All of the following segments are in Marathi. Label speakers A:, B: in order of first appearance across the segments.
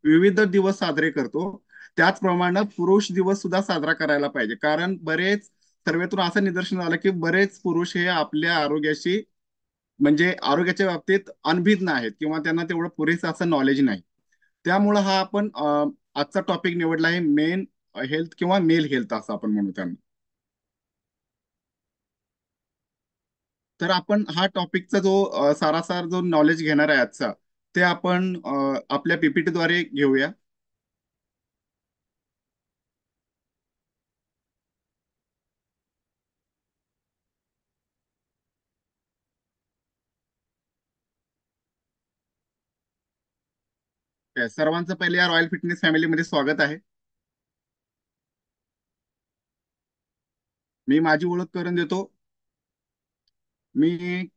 A: विविध दिवस साजरे करतो, त्याचप्रमाणे पुरुष दिवस सुद्धा साजरा करायला पाहिजे. कारण बरेच सर्वेतून असं निदर्शन आलं की बरेच पुरुष हे आपल्या आरोग्याशी म्हणजे आरोग्याच्या बाबतीत अनभिज्ञ आहेत किंवा त्यांना तेवढं पुरेसं असं नॉलेज नाही. त्यामुळं हा आपण आजचा टॉपिक निवडला आहे, मेन हेल्थ किंवा मेल हेल्थ असं आपण म्हणू त्यांना. तर आपण हा टॉपिकचा जो सारासार जो नॉलेज घेणार आहे आजचा, ते आपण आपल्या पीपीटी द्वारे घेऊया. सर्वांचं पहिले या रॉयल फिटनेस फॅमिलीमध्ये स्वागत आहे. मी माझी ओळख करून देतो. मी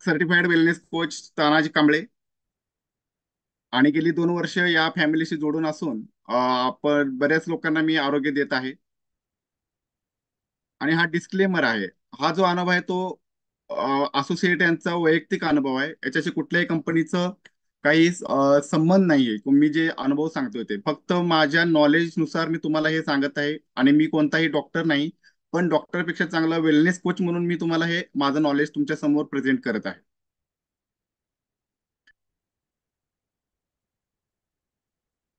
A: certified wellness coach Tanaji Kamble आणि गेली 2 वर्ष या फॅमिलीशी जोडून असून आपण बऱ्याच लोकांना मी आरोग्य देत आहे. आणि हा डिस्क्लेमर आहे. हा जो अनुभव आहे तो असोसिएट यांचा वैयक्तिक अनुभव आहे. याच्याशी कुठल्याही कंपनीचं काही संबंध नाहीये. मी जे अनुभव सांगतोय ते फक्त माझ्या नॉलेज नुसार मी तुम्हाला हे सांगत आहे. आणि मी कोणताही डॉक्टर नाही, पण डॉक्टरपेक्षा चांगला वेलनेस कोच म्हणून मी तुम्हाला हे माझं नॉलेज तुमच्या समोर प्रेझेंट करत आहे.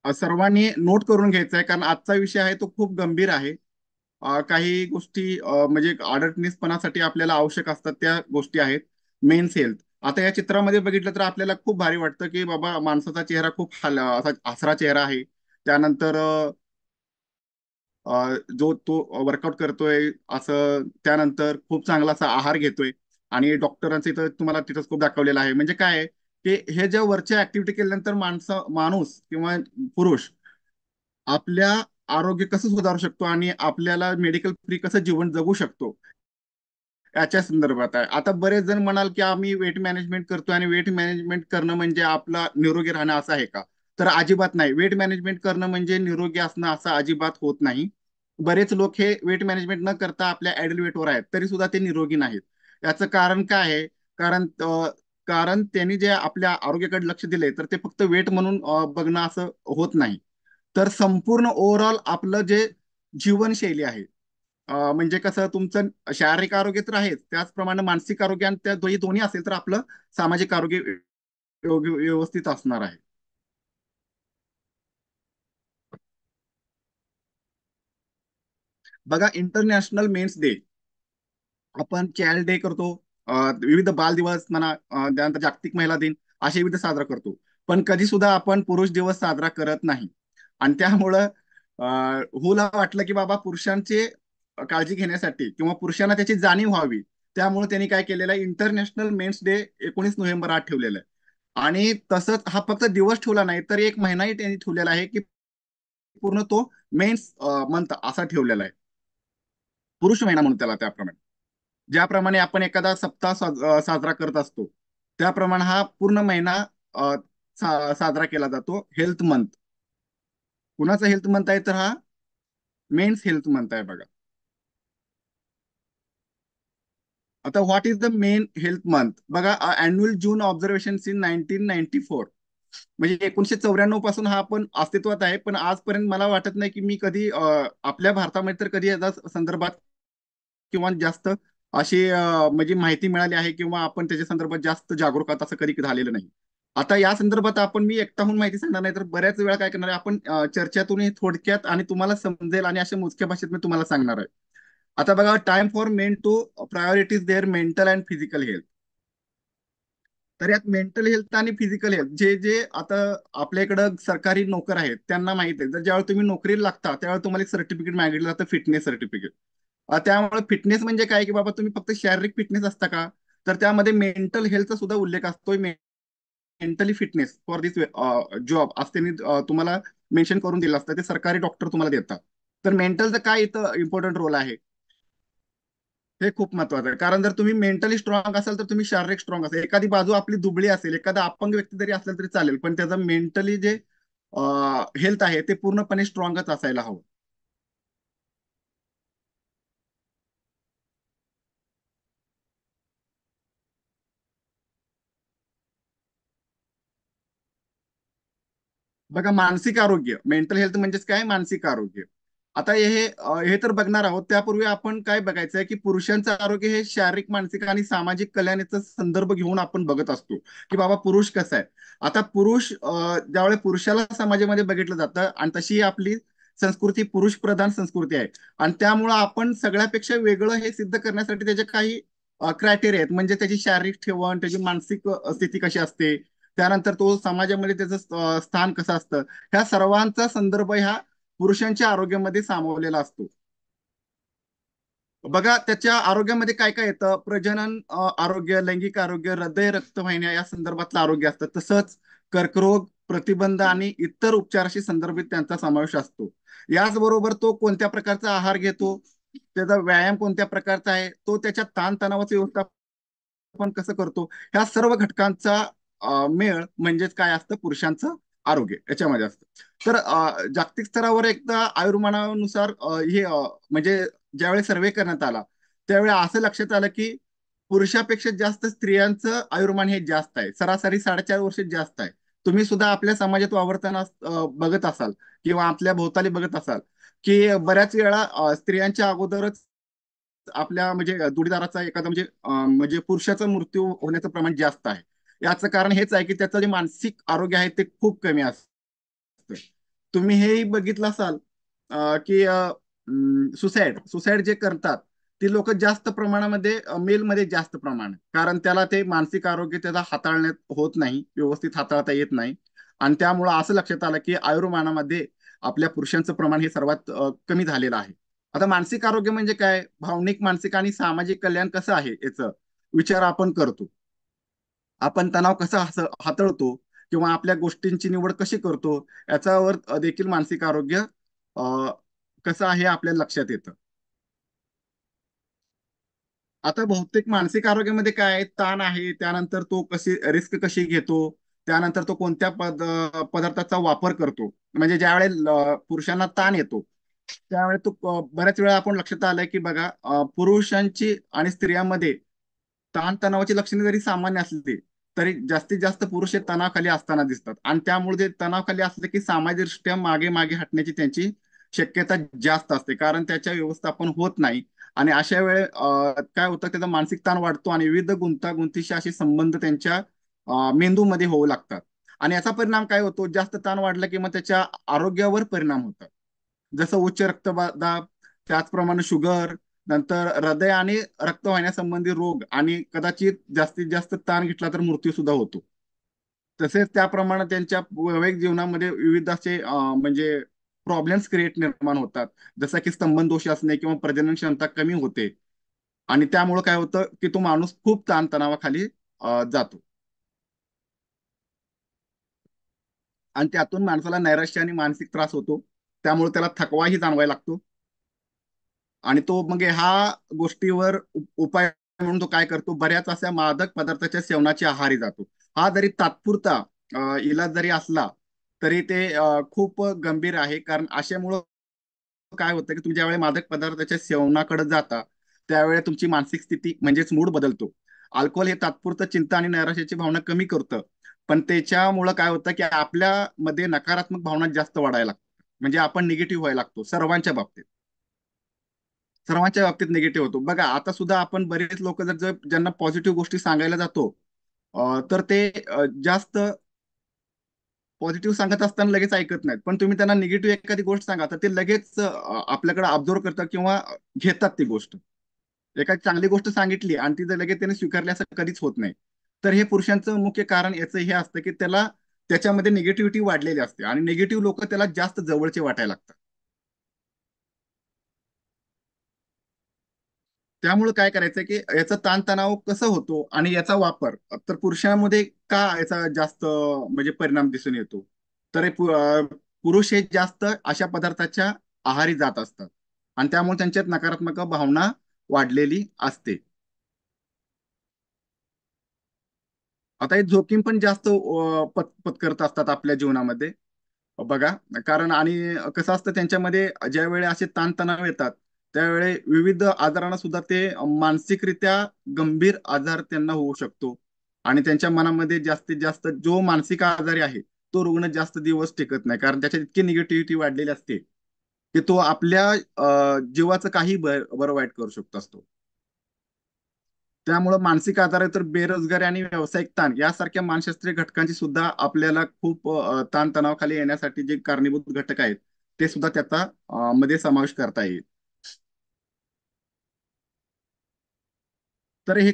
A: सर्वांनी नोट करून घ्यायचा आहे, कारण आजचा विषय आहे तो खूप गंभीर आहे. काही गोष्टी म्हणजे आडरटणीसपणासाठी आपल्याला आवश्यक असतात त्या गोष्टी आहेत. Men's health. आता या चित्रामध्ये बघितलं तर आपल्याला खूप भारी वाटतं की बाबा माणसाचा चेहरा खूप असा हसरा चेहरा आहे. त्यानंतर जो तो वर्कआउट करतोय असं, त्यानंतर खूप चांगला असा आहार घेतोय. आणि डॉक्टरांचं इथं तुम्हाला तिथं दाखवलेलं आहे. म्हणजे काय आहे की हे ज्या वरच्या ऍक्टिव्हिटी केल्यानंतर माणूस किंवा पुरुष आपल्या आरोग्य कसं सुधारू शकतो आणि आपल्याला मेडिकल फ्री कसं जीवन जगू शकतो याच्या संदर्भात आहे. आता बरेच जण म्हणाल की आम्ही वेट मॅनेजमेंट करतो आणि वेट मॅनेजमेंट करणं म्हणजे आपला निरोगी राहणं असं आहे का? तर अजिबात नाही. वेट मॅनेजमेंट करणं म्हणजे निरोगी असणं असं अजिबात होत नाही. बरेच लोक हे वेट मॅनेजमेंट न करता आपल्या ऍडल वेटवर आहेत तरी सुद्धा ते निरोगी नाहीत. याचं कारण काय आहे? कारण कारण त्यांनी जे आपल्या आरोग्याकडे लक्ष दिले तर ते फक्त वेट म्हणून बघणं असं होत नाही. तर संपूर्ण ओव्हरऑल आपलं जे जीवनशैली आहे, म्हणजे कसं तुमचं शारीरिक आरोग्य तर आहेच, त्याचप्रमाणे मानसिक आरोग्य आणि त्या दोन्ही असेल तर आपलं सामाजिक आरोग्य व्यवस्थित असणार आहे. बघा, इंटरनॅशनल मेन्स डे आपण चाइल्ड डे करतो, विविध बाल दिवस म्हणा, त्यानंतर जागतिक महिला दिन असे विविध साजरा करतो. पण कधी सुद्धा आपण पुरुष दिवस साजरा करत नाही. आणि त्यामुळं हुला वाटलं की बाबा पुरुषांची काळजी घेण्यासाठी किंवा पुरुषांना त्याची जाणीव व्हावी, त्यामुळे त्यांनी काय केलेलं आहे, इंटरनॅशनल मेन्स डे 19 नोव्हेंबर आज ठेवलेलं आहे. आणि तसंच हा फक्त दिवस ठेवला नाही तर एक महिनाही त्यांनी ठेवलेला आहे की पूर्ण तो मेन्स मंथ असा ठेवलेला आहे. पुरुष महिना म्हणून त्याला त्याप्रमाणे ज्याप्रमाणे आपण एखादा सप्ताह साजरा करत असतो, त्याप्रमाणे हा पूर्ण महिना अ, साजरा केला जातो. Health month. कुणाचा हेल्थ मंथ आहे तर हा मेन्स हेल्थ मंथ आहे बघा. आता what is the men health month बघा. Annual June observation in 1994. म्हणजे 1994 पासून हा आपण अस्तित्वात आहे. पण आजपर्यंत मला वाटत नाही की मी कधी आपल्या भारतामध्ये तर कधी याचा संदर्भात किंवा जास्त अशी म्हणजे माहिती मिळाली आहे किंवा आपण त्याच्या संदर्भात जास्त जागरूक आहात असं कधी झालेलं नाही. आता या संदर्भात आपण मी एकटाहून माहिती सांगणार नाही तर बऱ्याच वेळा काय करणार आहे आपण, चर्चेतून हे थोडक्यात आणि तुम्हाला समजेल आणि अशा मोजक्या भाषेत मी तुम्हाला सांगणार आहे. आता बघा, time for men to priorities their mental and physical health. तर यात मेंटल हेल्थ आणि फिजिकल हेल्थ जे जे आता आपल्या इकडं सरकारी नोकर आहेत त्यांना माहित आहे, तर ज्यावेळी तुम्ही नोकरीला लागता त्यावेळी तुम्हाला एक सर्टिफिकेट मागितलं जातं, फिटनेस सर्टिफिकेट. त्यामुळे फिटनेस म्हणजे काय की बाबा तुम्ही फक्त शारीरिक फिटनेस असता का, तर त्यामध्ये मेंटल हेल्थचा सुद्धा उल्लेख असतोय. Mentally fitness for this job असते तुम्हाला मेन्शन करून दिलं असतं, ते सरकारी डॉक्टर तुम्हाला देतात. तर मेंटलचा काय इथं इम्पॉर्टंट रोल आहे, हे खूप महत्वाचं आहे. कारण जर तुम्ही मेंटली स्ट्रॉंग असाल तर तुम्ही शारीरिक स्ट्रॉंग असेल. एखादी बाजू आपली दुबळी असेल, एखादा अपंग व्यक्ती जरी असेल तरी चालेल, पण त्याचं मेंटली जे हेल्थ आहे ते पूर्णपणे स्ट्रॉंगच असायला हवं. बघा, मानसिक आरोग्य, मेंटल हेल्थ म्हणजेच काय, मानसिक आरोग्य. आता हे तर बघणार आहोत. त्यापूर्वी आपण काय बघायचं आहे, की पुरुषांचं आरोग्य हे शारीरिक, मानसिक आणि सामाजिक कल्याणाचा संदर्भ घेऊन आपण बघत असतो, की बाबा पुरुष कसा आहे. आता पुरुष ज्यावेळेस पुरुषाला समाजामध्ये बघितलं जातं, आणि तशी आपली संस्कृती पुरुष प्रधान संस्कृती आहे. आणि त्यामुळं आपण सगळ्यापेक्षा वेगळं हे सिद्ध करण्यासाठी त्याचे काही क्रायटेरिया आहेत. म्हणजे त्याची शारीरिक ठेवण, त्याची मानसिक स्थिती कशी असते, त्यानंतर तो समाजामध्ये त्याचं स्थान कसं असतं, ह्या सर्वांचा संदर्भ ह्या पुरुषांच्या आरोग्यामध्ये सामावलेला असतो. बघा, त्याच्या आरोग्यामध्ये काय काय येतं: प्रजनन आरोग्य, लैंगिक आरोग्य, हृदय, रक्तवाहिन्या या संदर्भातलं आरोग्य असतं. तसंच कर्करोग प्रतिबंध आणि इतर उपचाराशी संदर्भित त्यांचा समावेश असतो. याचबरोबर तो कोणत्या प्रकारचा आहार घेतो, त्याचा व्यायाम कोणत्या प्रकारचा आहे, तो त्याच्या ताणतणावाचं व्यवस्थापन कसं करतो, ह्या सर्व घटकांचा मेळ म्हणजेच काय असतं, पुरुषांचं आरोग्य याच्यामध्ये असतं. तर जागतिक स्तरावर एकदा आयुर्मानानुसार म्हणजे ज्यावेळी सर्वे करण्यात आला, त्यावेळी असं लक्षात आलं की पुरुषापेक्षा जास्त स्त्रियांचं आयुर्मान हे जास्त आहे. सरासरी 4.5 वर्ष जास्त आहे. तुम्ही सुद्धा आपल्या समाजात वावरताना बघत असाल, किंवा आपल्या भोवताली बघत असाल, की बऱ्याच वेळा स्त्रियांच्या अगोदरच आपल्या म्हणजे जोडीदाराचा एखादा म्हणजे पुरुषाचा मृत्यू होण्याचं प्रमाण जास्त आहे. याचं कारण हेच आहे की त्याचं जे मानसिक आरोग्य आहे ते खूप कमी असतं. तुम्ही हेही बघितलं असाल की सुसाईड सुसाईड जे करतात ती लोक जास्त प्रमाणामध्ये मेलमध्ये जास्त प्रमाण आहे. कारण त्याला ते मानसिक आरोग्य त्याला हाताळण्यात होत नाही, व्यवस्थित हाताळता येत नाही. आणि त्यामुळं असं लक्षात आलं की आयुर्मानामध्ये आपल्या पुरुषांचं प्रमाण हे सर्वात कमी झालेलं आहे. आता मानसिक आरोग्य म्हणजे काय, भावनिक, मानसिक आणि सामाजिक कल्याण कसं आहे याचं विचार आपण करतो. आपण तणाव कसा हाताळतो, किंवा आपल्या गोष्टींची निवड कशी करतो, याच्यावर देखील मानसिक आरोग्य अ, कसं आहे आपल्या लक्षात येतं. आता बहुतेक मानसिक आरोग्यामध्ये काय आहे, ताण आहे, त्यानंतर तो रिस्क कशी घेतो, त्यानंतर तो कोणत्या पदार्थाचा वापर करतो. म्हणजे ज्यावेळेस पुरुषांना ताण येतो, त्यावेळेस तो बऱ्याच वेळा आपण लक्षात आलंय की बघा, पुरुषांची आणि स्त्रियांमध्ये ताणतणावाची लक्षणे जरी सामान्य असली, तरी जास्तीत जास्त पुरुष हे तणावाखाली असताना दिसतात. आणि त्यामुळे ते तणावाखाली असले की सामाजिकदृष्ट्या मागे मागे हटण्याची त्यांची शक्यता जास्त असते, कारण त्याच्या व्यवस्थापन होत नाही. आणि अशा वेळे काय होतं, त्याचा मानसिक ताण वाढतो आणि विविध गुंतागुंतीशी असे संबंध त्यांच्या मेंदूमध्ये होऊ लागतात. आणि याचा परिणाम काय होतो, जास्त ताण वाढला की मग त्याच्या आरोग्यावर परिणाम होतात. जसं उच्च रक्तदाब, त्याचप्रमाणे शुगर, नंतर हृदय आणि रक्तवाहिन्या संबंधी रोग, आणि कदाचित जास्तीत जास्त ताण घेतला तर मृत्यू सुद्धा होतो. तसेच त्याप्रमाणे त्यांच्या वैवाहिक जीवनामध्ये विविध असे म्हणजे प्रॉब्लेम्स निर्माण होतात. जसं की स्तंभन दोष असणे किंवा प्रजनन क्षमता कमी होते. आणि त्यामुळे काय होतं की तो माणूस खूप ताणतणावाखाली जातो. आणि त्यातून माणसाला नैराश्य आणि मानसिक त्रास होतो. त्यामुळे त्याला थकवाही जाणवायला लागतो. आणि तो मग ह्या गोष्टीवर उपाय म्हणून तो काय करतो, बऱ्याच अशा मादक पदार्थाच्या सेवनाची आहारी जातो. हा जरी तात्पुरता इलाज जरी असला, तरी ते खूप गंभीर आहे. कारण अशामुळं काय होतं की तुम्ही ज्यावेळी मादक पदार्थाच्या सेवनाकडे जाता, त्यावेळी तुमची मानसिक स्थिती म्हणजेच मूड बदलतो. अल्कोहोल हे तात्पुरतं चिंता आणि नैराश्याची भावना कमी करतं, पण त्याच्यामुळं काय होतं की आपल्यामध्ये नकारात्मक भावना जास्त वाढायला लागतात. म्हणजे आपण निगेटिव्ह व्हायला लागतो सर्वांच्या बाबतीत. सर्वांच्या बाबतीत निगेटिव्ह होतो. बघा, आता सुद्धा आपण बरेच लोक जर ज्यांना पॉझिटिव्ह गोष्टी सांगायला जातो, तर ते जास्त पॉझिटिव्ह सांगत असताना लगेच ऐकत नाहीत. पण तुम्ही त्यांना निगेटिव्ह एखादी गोष्ट सांगा, तर ते लगेच आपल्याकडे ऑब्झर्व करतात किंवा घेतात ती गोष्ट. एखादी चांगली गोष्ट सांगितली आणि ती जर लगेच त्याने स्वीकारली, असं कधीच होत नाही. तर हे पुरुषांचं मुख्य कारण याचं हे असतं की त्याला त्याच्यामध्ये निगेटिव्हिटी वाढलेली असते, आणि निगेटिव्ह लोक त्याला जास्त जवळचे वाटायला लागतात. त्यामुळे काय करायचं की याचा ताणतणाव कसं होतो आणि याचा वापर तर पुरुषांमध्ये का याचा जास्त म्हणजे परिणाम दिसून येतो. तर पुरुष हे जास्त अशा पदार्थाच्या आहारी जात असतात, आणि त्यामुळे त्यांच्यात नकारात्मक भावना वाढलेली असते. आता हे जोखीम पण जास्त पत्करत असतात आपल्या जीवनामध्ये. बघा, कारण आणि कसं असतं त्यांच्यामध्ये ज्या वेळी असे ताणतणाव येतात, त्यावेळी विविध आजारांना सुद्धा ते मानसिकरित्या गंभीर आजार त्यांना होऊ शकतो. आणि त्यांच्या मनामध्ये जास्तीत जास्त जो मानसिक आजारी आहे तो रुग्ण जास्त दिवस टिकत नाही, कारण त्याच्यात इतकी निगेटिव्हिटी वाढलेली असते की तो आपल्या जीवाचं काही बरं वाईट करू शकतो असतो. त्यामुळे मानसिक आजार आहे तर बेरोजगारी आणि व्यावसायिक ताण यासारख्या मानसशास्त्रीय घटकांची सुद्धा आपल्याला खूप ताणतणावाखाली येण्यासाठी जे कारणीभूत घटक आहेत ते सुद्धा त्याचा मध्ये समावेश करता येईल. तर हे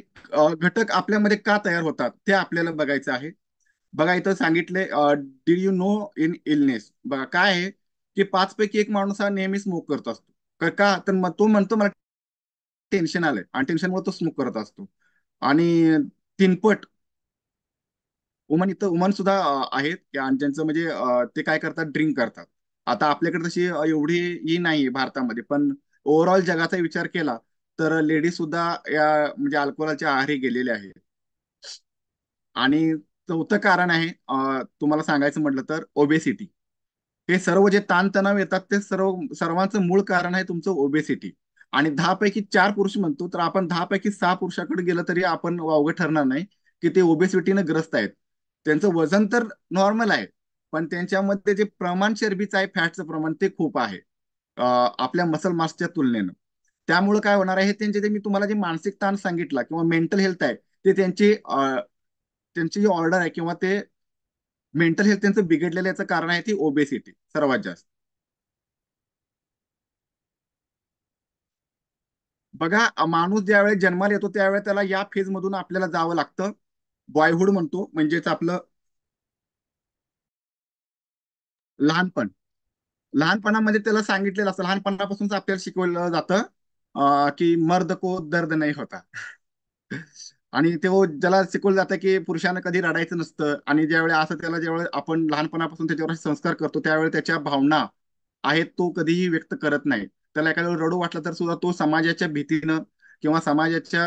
A: घटक आपल्यामध्ये का तयार होतात ते आपल्याला बघायचं आहे. बघा इथं सांगितले, did you know in illness. बघा काय आहे की पाच पैकी एक माणूस हा नेहमी स्मोक करत असतो. का तर मग तो म्हणतो मला टेन्शन आलंय आणि टेन्शनमुळे तो स्मोक करत असतो. आणि तीनपट वुमन इथं वुमन सुद्धा आहेत आणि ज्यांचं म्हणजे ते काय करतात, ड्रिंक करतात. आता आपल्याकडे तशी एवढी ही नाही भारतामध्ये, पण ओव्हरऑल जगाचा विचार केला तर लेडीज सुद्धा या म्हणजे अल्कोहोलच्या आहारी गेलेल्या आहेत. आणि चौथं कारण आहे, तुम्हाला सांगायचं म्हटलं तर ओबेसिटी. हे सर्व जे ताणतणाव येतात ते सर्वांचं मूळ कारण आहे तुमचं ओबेसिटी. आणि 10 पैकी 4 पुरुष म्हणतो तर आपण 10 पैकी 6 पुरुषाकडे गेलं तरी आपण वावगं ठरणार नाही की ते ओबेसिटीने ग्रस्त आहेत. त्यांचं वजन तर नॉर्मल आहे, पण त्यांच्यामध्ये जे प्रमाण चरबीचं आहे, फॅटचं प्रमाण ते खूप आहे आपल्या मसल मासच्या तुलनेनं. त्यामुळे काय होणार आहे, त्यांचे ते मी तुम्हाला जे मानसिक ताण सांगितला किंवा मेंटल हेल्थ आहे ते त्यांची जी ऑर्डर आहे किंवा ते मेंटल हेल्थ त्यांचं बिघडलेलं याचं कारण आहे ती ओबेसिटी सर्वात जास्त. बघा माणूस ज्यावेळेस जन्माला येतो त्यावेळेस त्याला या फेज मधून आपल्याला जावं लागतं. बॉयहुड म्हणतो, म्हणजेच आपलं लहानपण. लहानपणामध्ये त्याला सांगितलेलं असतं, लहानपणापासूनच आपल्याला शिकवलं जातं की मर्द को दर्द नाही होता. आणि ते ज्याला शिकवलं जातं की पुरुषानं कधी रडायचं नसतं, आणि ज्यावेळी असं त्याला ज्यावेळेस आपण लहानपणापासून त्याच्यावर संस्कार करतो त्यावेळी त्याच्या भावना आहेत तो कधीही व्यक्त करत नाही. त्याला एखाद्या वेळी रडू वाटलं तर सुद्धा तो समाजाच्या भीतीनं किंवा समाजाच्या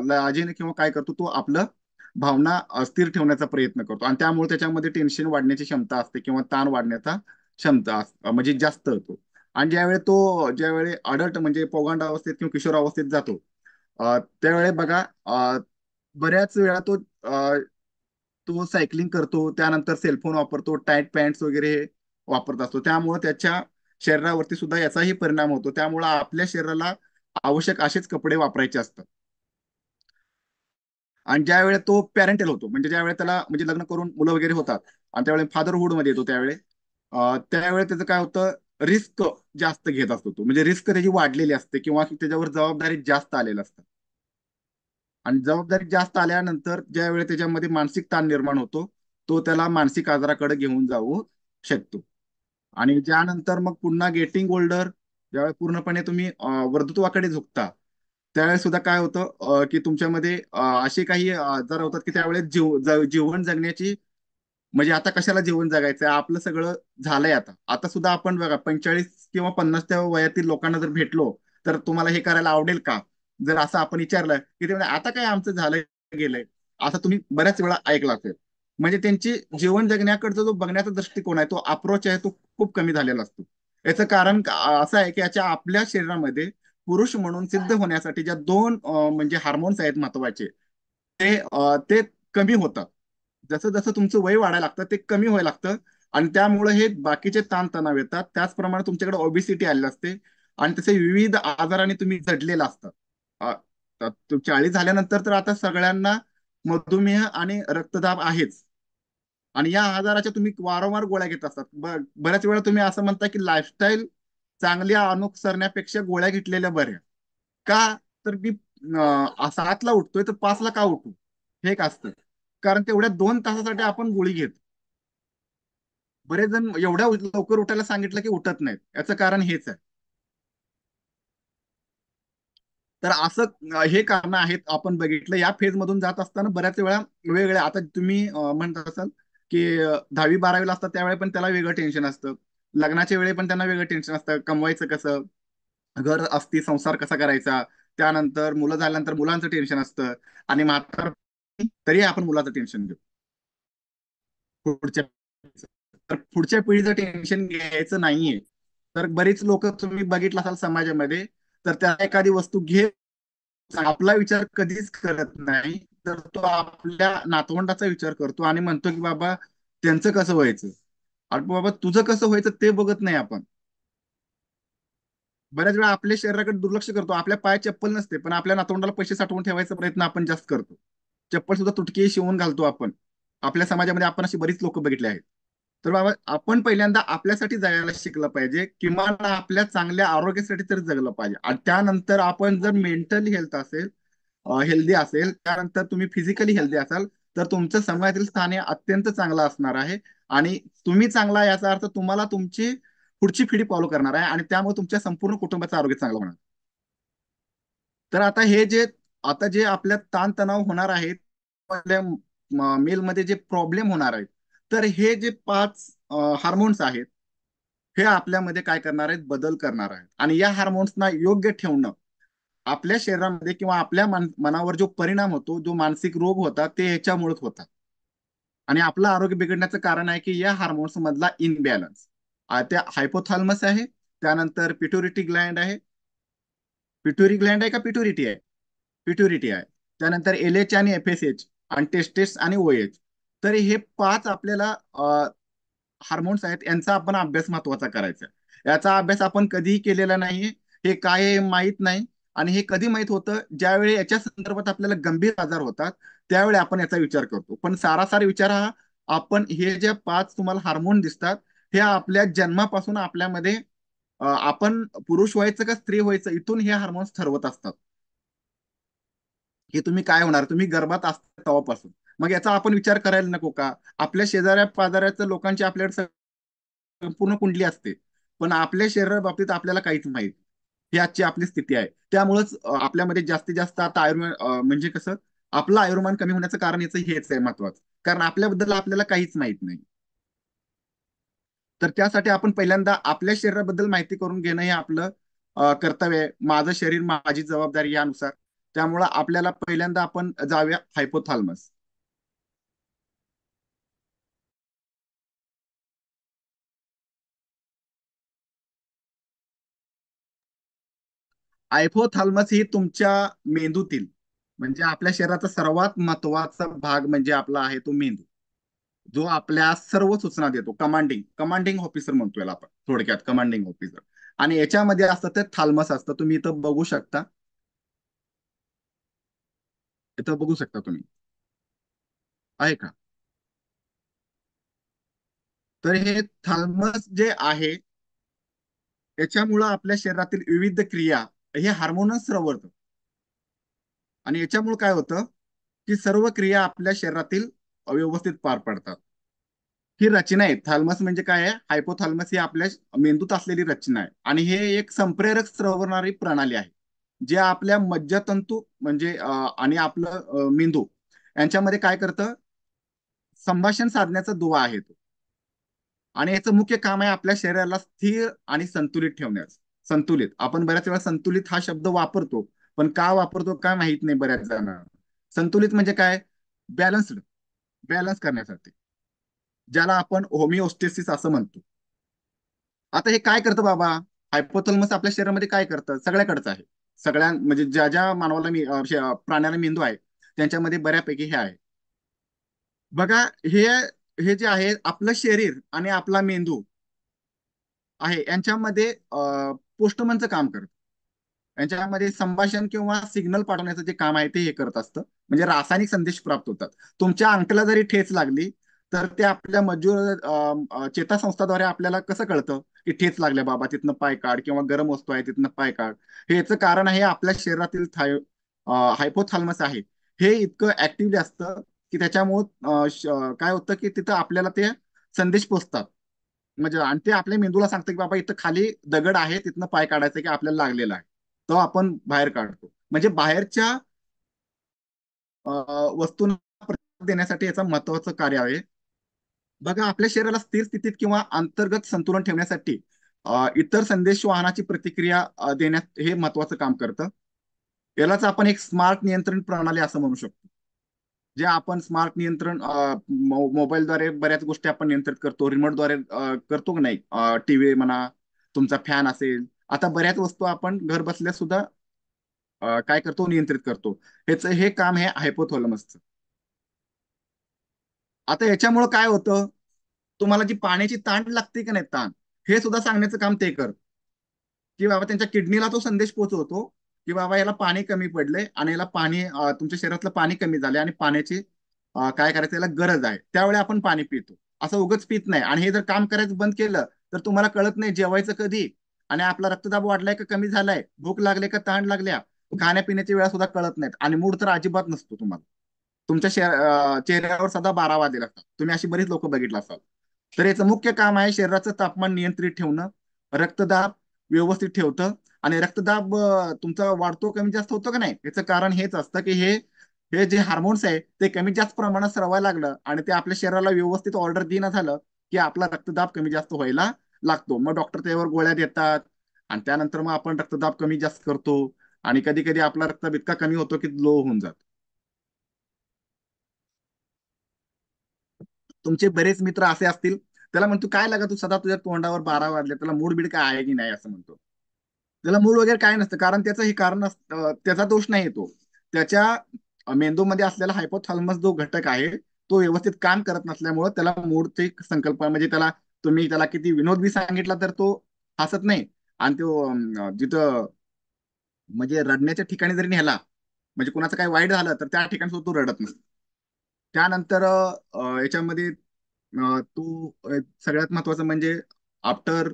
A: लाजेने किंवा काय करतो, तो आपलं भावना स्थिर ठेवण्याचा प्रयत्न करतो, आणि त्यामुळे त्याच्यामध्ये टेन्शन वाढण्याची क्षमता असते किंवा ताण वाढण्याचा क्षमता म्हणजे जास्त होतो. आणि ज्यावेळी अडल्ट म्हणजे पौगंड अवस्थेत किंवा किशोर अवस्थेत जातो, त्यावेळी बघा बऱ्याच वेळा तो सायकलिंग करतो, त्यानंतर सेलफोन वापरतो, टाईट पॅन्ट्स वगैरे वापरत असतो. त्यामुळे त्याच्या शरीरावरती सुद्धा याचाही परिणाम होतो. त्यामुळे आपल्या शरीराला आवश्यक असेच कपडे वापरायचे असतात. आणि ज्या वेळेला तो पॅरेंटल होतो, म्हणजे ज्यावेळेला त्याला म्हणजे लग्न करून मुलं वगैरे होतात आणि त्यावेळेला फादरहुड मध्ये येतो, त्यावेळेला त्याचं काय होतं, रिस्क जास्त घेत असतो तो, म्हणजे रिस्क त्याची वाढलेली असते किंवा त्याच्यावर जबाबदारी जास्त आलेल्या असतात. आणि जबाबदारी जास्त आल्यानंतर ज्या वेळेला त्याच्यामध्ये मानसिक ताण निर्माण होतो, तो त्याला मानसिक आजाराकडे घेऊन जाऊ शकतो. आणि ज्यानंतर मग पुन्हा गेटिंग ओल्डर, ज्यावेळेस पूर्णपणे तुम्ही वृद्धत्वाकडे झुकता, त्यावेळेस सुद्धा काय होतं की तुमच्यामध्ये असे काही आजार होतात की त्यावेळेस जीवन जगण्याची म्हणजे आता कशाला जीवन जगायचं, आपलं सगळं झालंय. आता आता सुद्धा आपण बघा 45 किंवा 50 वयातील लोकांना जर भेटलो तर तुम्हाला हे करायला आवडेल का, जर असं आपण विचारलं की ते आता काय आमचं झालंय गेलंय, असं तुम्ही बऱ्याच वेळा ऐकलं असेल. म्हणजे त्यांची जीवन जगण्याकडचा जो बघण्याचा दृष्टिकोन आहे, तो अप्रोच आहे, तो खूप कमी झालेला असतो. याचं कारण असं आहे की याच्या आपल्या शरीरामध्ये पुरुष म्हणून सिद्ध होण्यासाठी ज्या दोन म्हणजे हार्मोन्स आहेत महत्वाचे, ते कमी होतात. जसं जसं तुमचं वय वाढायला लागतं ते कमी व्हायला लागतं. आणि त्यामुळे हे बाकीचे ताणतणाव येतात, त्याचप्रमाणे तुमच्याकडे ओबिसिटी आलेली असते आणि तसे विविध आजाराने तुम्ही जडलेला असतात. अ, तर 40 झाल्यानंतर तर आता सगळ्यांना मधुमेह आणि रक्तदाब आहेच. आणि या आजाराच्या तुम्ही वारंवार गोळ्या घेत असतात. बऱ्याच वेळा तुम्ही असं म्हणता की लाईफस्टाईल चांगल्या अनुसरण्यापेक्षा गोळ्या घेतलेल्या बऱ्या. का? तर मी 7ला उठतोय तर 5ला का उठू, हे एक असतं. कारण तेवढ्या 2 तासासाठी आपण गोळी घेतो. बरेच जण एवढ्या लवकर उठायला सांगितलं की उठत नाहीत, याचं कारण हेच आहे. तर असं हे कारण आहेत आपण बघितलं. या फेज मधून जात असताना बऱ्याच वेळा वेगळ्या, आता तुम्ही म्हणत असाल की 10वी 12वीला असतात त्यावेळी पण त्याला वेगळं टेन्शन असतं, लग्नाच्या वेळी पण त्यांना वेगळं टेन्शन असतं, कमवायचं कसं, घर असती, संसार कसा करायचा, त्यानंतर मुलं झाल्यानंतर मुलांचं टेन्शन असतं, आणि म्हातार तरी आपण मुलाचं टेन्शन घेऊ पुढच्या तर पुढच्या पिढीचं टेन्शन घ्यायचं नाहीये. तर बरीच लोक तुम्ही बघितलं असाल समाजामध्ये, तर त्या एखादी वस्तू घे, आपला विचार कधीच करत नाही, तर तो आपल्या नातवंडाचा विचार करतो आणि म्हणतो की बाबा त्यांचं कसं व्हायचं. अरे बाबा तुझं कसं व्हायचं ते बघत नाही आपण. बऱ्याच वेळा आपल्या शरीराकडे दुर्लक्ष करतो. आपल्या पायात चप्पल नसते पण आपल्या नातवंडाला पैसे साठवून ठेवायचा प्रयत्न आपण जास्त करतो. चप्पल सुद्धा तुटकी शिवून घालतो आपण. आपल्या समाजामध्ये आपण अशी बरीच लोक बघितली आहेत. तर बाबा आपण पहिल्यांदा आपल्यासाठी जगायला शिकलं पाहिजे, किमान आपल्या चांगल्या आरोग्यासाठी तर जगलं पाहिजे. आणि त्यानंतर आपण जर मेंटली हेल्थ असेल, हेल्दी असेल, त्यानंतर तुम्ही फिजिकली हेल्दी असाल, तर तुमचं समाजातील स्थान हे अत्यंत चांगलं असणार आहे. आणि तुम्ही चांगला याचा अर्थ तुम्हाला तुमची पुढची पिढी फॉलो करणार आहे आणि त्यामुळे तुमच्या संपूर्ण कुटुंबाचं आरोग्य चांगलं होणार. तर आता जे आपल्या ताणतणाव होणार आहेत, आपल्या मेलमध्ये जे प्रॉब्लेम होणार आहेत, तर हे जे 5 हार्मोन्स आहेत, हे आपल्यामध्ये काय करणार आहेत, बदल करणार आहेत. आणि या हार्मोन्सना योग्य ठेवणं आपल्या शरीरामध्ये किंवा आपल्या मनावर जो परिणाम होतो, जो मानसिक रोग होतात, ते याच्यामुळेच होतात. आणि आपलं आरोग्य बिघडण्याचं कारण आहे की या हार्मोन्स मधला इनबॅलन्स. त्या हायपोथालमस आहे, त्यानंतर पिट्युरिटी ग्लँड आहे. पिट्युरी ग्लँड आहे का पिट्युरिटी आहे? पिट्युरिटी आहे. त्यानंतर एल एच आणि एफ एस एच आणि टेस्टेस आणि ओ एच. तर हे 5 आपल्याला हार्मोन्स आहेत, यांचा आपण अभ्यास महत्वाचा करायचा आहे. याचा अभ्यास आपण कधीही केलेला नाहीये. हे काय आहे माहित नाही. आणि हे कधी माहित होतं, ज्यावेळी याच्या संदर्भात आपल्याला गंभीर आजार होतात, त्यावेळी आपण याचा विचार करतो. पण सारासार विचार हा, आपण हे जे 5 तुम्हाला हार्मोन दिसतात, हे आपल्या जन्मापासून आपल्यामध्ये आपण पुरुष व्हायचं का स्त्री व्हायचं इथून हे हार्मोन्स ठरवत असतात की तुम्ही काय होणार, तुम्ही गर्भात असता तेव्हापासून. मग याचा आपण विचार करायला नको का? आपल्या शेजाऱ्या पाजाऱ्याच्या लोकांची आपल्याकडे संपूर्ण कुंडली असते, पण आपल्या शरीरा बाबतीत आपल्याला काहीच माहित. ही आजची आपली स्थिती आहे. त्यामुळेच आपल्यामध्ये जास्तीत जास्त आता म्हणजे कसं, आपलं आयुर्मान कमी होण्याचं कारण याचं हेच आहे महत्वाचं. कारण आपल्याबद्दल आपल्याला काहीच माहित नाही. तर त्यासाठी आपण पहिल्यांदा आपल्या शरीराबद्दल माहिती करून घेणं हे आपलं कर्तव्य आहे. माझं शरीर माझी जबाबदारी यानुसार. त्यामुळं आपल्याला पहिल्यांदा आपण जाऊया हायपोथालमस. हायपोथालमस ही तुमच्या मेंदूतील, म्हणजे आपल्या शरीराचा सर्वात महत्वाचा भाग म्हणजे आपला आहे तो मेंदू, जो आपल्या सर्व सूचना देतो. कमांडिंग कमांडिंग ऑफिसर म्हणतो याला आपण थोडक्यात, कमांडिंग ऑफिसर. आणि याच्यामध्ये असतं ते थालमस असतं. तुम्ही इथं बघू शकता. इथं बघू शकता तुम्ही, आहे का? तर हे थालमस जे आहे, याच्यामुळं आपल्या शरीरातील विविध क्रिया, हे हार्मोनच स्रवतं. आणि याच्यामुळे काय होतं, की सर्व क्रिया आपल्या शरीरातील व्यवस्थित पार पडतात. ही रचना आहे थालमस म्हणजे काय आहे, हायपोथालमस ही आपल्या मेंदूत असलेली रचना आहे. आणि हे एक संप्रेरक स्रवणारी प्रणाली आहे, जे आपल्या मज्जातंतू म्हणजे आणि आपलं मेंदू यांच्यामध्ये काय करतं, संभाषण साधण्याचा दुवा आहे तो. आणि याचं मुख्य काम आहे आपल्या शरीराला स्थिर आणि संतुलित ठेवण्याचं. संतुलित, आपण बऱ्याच वेळा संतुलित हा शब्द वापरतो, पण का वापरतो काय माहित नाही बऱ्याच जणांना. संतुलित म्हणजे काय? बॅलन्स्ड, बॅलन्स करण्यासाठी, ज्याला आपण होमिओस्टेसिस असं म्हणतो. आता हे काय करतं बाबा, हायपोथालमस आपल्या शरीरामध्ये काय करतं, सगळ्याकडचं आहे. सगळ्या म्हणजे ज्या ज्या मानवाला प्राण्याला मेंदू आहे, त्यांच्यामध्ये बऱ्यापैकी हे आहे. बघा, हे हे जे आहे आपलं शरीर आणि आपला मेंदू आहे, यांच्यामध्ये पोस्टमनचं काम करतं. यांच्यामध्ये संभाषण किंवा सिग्नल पाठवण्याचं जे काम आहे ते हे करत असतं. म्हणजे रासायनिक संदेश प्राप्त होतात. तुमच्या अंगठ्याला जरी ठेच लागली, तर ते आपल्या मज्जूर चेतासंस्थाद्वारे आपल्याला कसं कळतं की ठेच लागल्या बाबा, तिथनं पाय काढ, किंवा गरम वस्तू आहे तिथनं पाय काढ. हे याचं कारण आहे आपल्या शरीरातील हायपोथालमस आहे. हे इतकं ऍक्टिव्हली असतं की त्याच्यामुळं काय होतं की तिथं आपल्याला ते संदेश पोचतात. म्हणजे आणि ते आपल्या मेंदूला सांगतं की बाबा इथं खाली दगड आहे, तिथनं पाय काढायचं की आपल्याला लागलेला आहे. तो आपण बाहेर काढतो. म्हणजे बाहेरच्या वस्तूंना प्रतिसाद देण्यासाठी याचा महत्वाचं कार्य आहे. बघा, आपल्या शरीराला स्थिर स्थितीत किंवा अंतर्गत संतुलन ठेवण्यासाठी इतर संदेश वाहनाची प्रतिक्रिया देण्यात हे महत्वाचं काम करतं. यालाच आपण एक स्मार्ट नियंत्रण प्रणाली असं म्हणू शकतो. जे आपण स्मार्ट नियंत्रण मोबाईलद्वारे बऱ्याच गोष्टी आपण नियंत्रित करतो, रिमोटद्वारे करतो की नाही, टीव्ही म्हणा, तुमचा फॅन असेल. आता बऱ्याच वस्तू आपण घर बसल्या सुद्धा काय करतो, नियंत्रित करतो. ह्याचं हे काम आहे हायपोथालमसचं. आता याच्यामुळे काय होतं, तुम्हाला जी पाण्याची ताण लागते का नाही ताण, हे सुद्धा सांगण्याचं काम ते करतं. की बाबा त्यांच्या किडनीला तो संदेश पोहोचवतो की बाबा याला पाणी कमी पडले आणि याला पाणी तुमच्या शरीरातलं पाणी कमी झाले आणि पाण्याची काय करायचं याला गरज आहे, त्यावेळी आपण पाणी पितो. असं उगच पित नाही. आणि हे जर काम करायचं बंद केलं तर तुम्हाला कळत नाही जेवायचं कधी, आणि आपला रक्तदाब वाढलाय का कमी झालाय, भूक लागले का ताण लागल्या, खाण्यापिण्याची वेळा सुद्धा कळत नाहीत, आणि मूड तर अजिबात नसतो तुम्हाला. तुमच्या चेहऱ्यावर सदा 12 वाजलेले असतात. तुम्ही अशी बरीच लोक बघितलं असाल. तर याचं मुख्य काम आहे शरीराचं तापमान नियंत्रित ठेवणं, रक्तदाब व्यवस्थित ठेवतं. आणि रक्तदाब तुमचा वाढतो कमी जास्त होतो का नाही, याचं कारण हेच असतं की हे हे जे हार्मोन्स आहे ते कमी जास्त प्रमाणात स्रवायला लागलं आणि ते आपल्या शरीराला व्यवस्थित ऑर्डर देणं झालं की आपला रक्तदाब कमी जास्त व्हायला लागतो. मग डॉक्टर त्यावर गोळ्या देतात आणि त्यानंतर मग आपण रक्तदाब कमी जास्त करतो. आणि कधी कधी आपला रक्तदाब इतका कमी होतो की लो होऊन जातो. तुमचे बरेच मित्र असे असतील, त्याला म्हणतो काय लागा तू सदा तुझ्या तोंडावर 12 वाजले, त्याला मूड बीड काय आहे की नाही असं म्हणतो. त्याला मूड वगैरे काय नसतं, कारण त्याचं हे कारण त्याचा दोष नाही तो. त्याच्या मेंदूमध्ये असलेला हायपोथालमस जो घटक आहे तो व्यवस्थित काम करत नसल्यामुळे त्याला मूडची संकल्पना, म्हणजे त्याला तुम्ही त्याला किती विनोद बी सांगितला तर तो हसत नाही. आणि तो जिथं म्हणजे रडण्याच्या ठिकाणी जरी नेला, म्हणजे कुणाचं काही वाईट झालं तर त्या ठिकाणी सुद्धा तो रडत नसतो. त्यानंतर याच्यामध्ये तू सगळ्यात महत्वाचं म्हणजे आफ्टर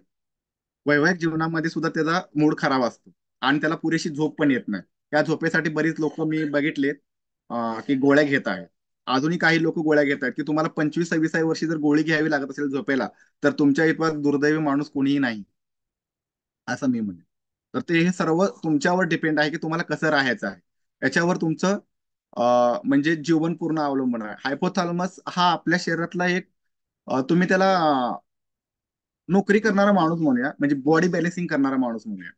A: वैवाहिक जीवनामध्ये सुद्धा त्याचा मूड खराब असतो आणि त्याला पुरेशी झोप पण येत नाही. या झोपेसाठी बरीच लोक मी बघितलेत की गोळ्या घेत आहेत. अजूनही काही लोक गोळ्या घेत आहेत की तुम्हाला 25-26व्या वर्षी जर गोळी घ्यावी लागत असेल झोपेला, तर तुमच्या इतका दुर्दैवी माणूस कोणीही नाही, असं मी म्हणेन. तर ते हे सर्व तुमच्यावर डिपेंड आहे की तुम्हाला कसं राहायचं आहे. याच्यावर तुमचं म्हणजे जीवन पूर्ण अवलंबून आहे. हायपोथालमस हा आपल्या शरीरातला एक तुम्ही त्याला नोकरी करणारा माणूस म्हणूया, म्हणजे बॉडी बॅलन्सिंग करणारा माणूस म्हणूया.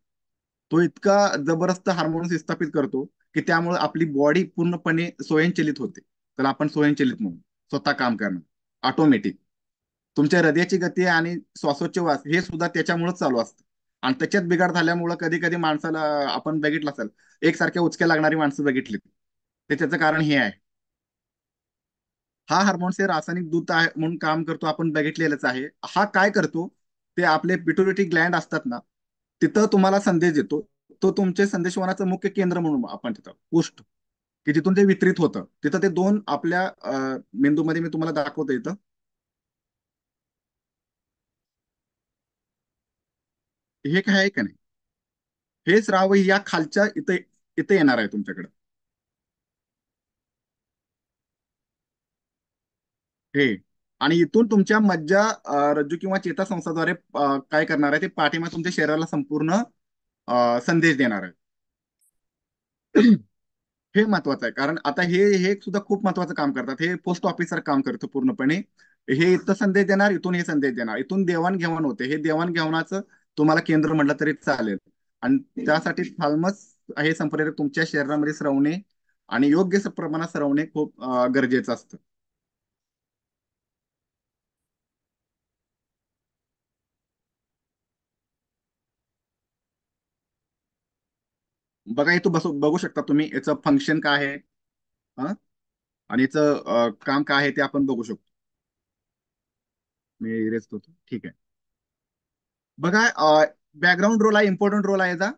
A: तो इतका जबरदस्त हार्मोन्स विस्थापित करतो की त्यामुळे आपली बॉडी पूर्णपणे स्वयंचलित होते. त्याला आपण स्वयंचलित म्हणू, स्वतः काम करणं, ऑटोमॅटिक. तुमच्या हृदयाची गती आणि श्वासोच्छवास हे सुद्धा त्याच्यामुळेच चालू असतं. आणि त्याच्यात बिघाड झाल्यामुळे कधी कधी माणसाला आपण बघितलं असेल, एकसारख्या उचक्या लागणारी माणसं बघितली, ते त्याचं कारण हे आहे. हा हार्मोन्स हे रासायनिक दूत आहे म्हणून काम करतो, आपण बघितलेलंच आहे. हा काय करतो, ते आपले पिट्युटरी ग्लँड असतात ना, तिथं तुम्हाला संदेश देतो. तो तुमचे संदेशवहनाचं मुख्य केंद्र म्हणून आपण तिथं पोस्ट, की जिथून ते वितरित होतं, तिथं ते दोन आपल्या मेंदूमध्ये मी तुम्हाला दाखवतो इथं. हे काय आहे का नाही, हे स्राव या खालच्या इथे इथे येणार आहे तुमच्याकडे. हे आणि इथून तुमच्या मज्जा रज्जू किंवा चेतासंस्थाद्वारे काय करणार आहे, ते पाठीमागे तुमच्या शरीराला संपूर्ण संदेश देणार आहे. हे महत्वाचं आहे, कारण आता हे सुद्धा खूप महत्वाचं काम करतात. हे पोस्ट ऑफिसर काम करतं पूर्णपणे. हे इथं संदेश देणार, इथून हे संदेश देणार, इथून देवाणघेवाण होते. हे देवाणघेवाणाचं तुम्हाला केंद्र म्हटलं तरी चालेल. आणि त्यासाठी थाल्मस हे संप्रेरक तुमच्या शरीरामध्ये स्रवणे आणि योग्य प्रमाणात स्रवणे खूप गरजेचं असतं. बघा इथं बघू शकता तुम्ही याचं फंक्शन काय आहे. हा? आणि याचं काम काय आहे ते आपण बघू शकतो. मी इरेज करतो, ठीक आहे. बघा बॅकग्राऊंड रोल आहे, इम्पॉर्टंट रोल आहे याचा.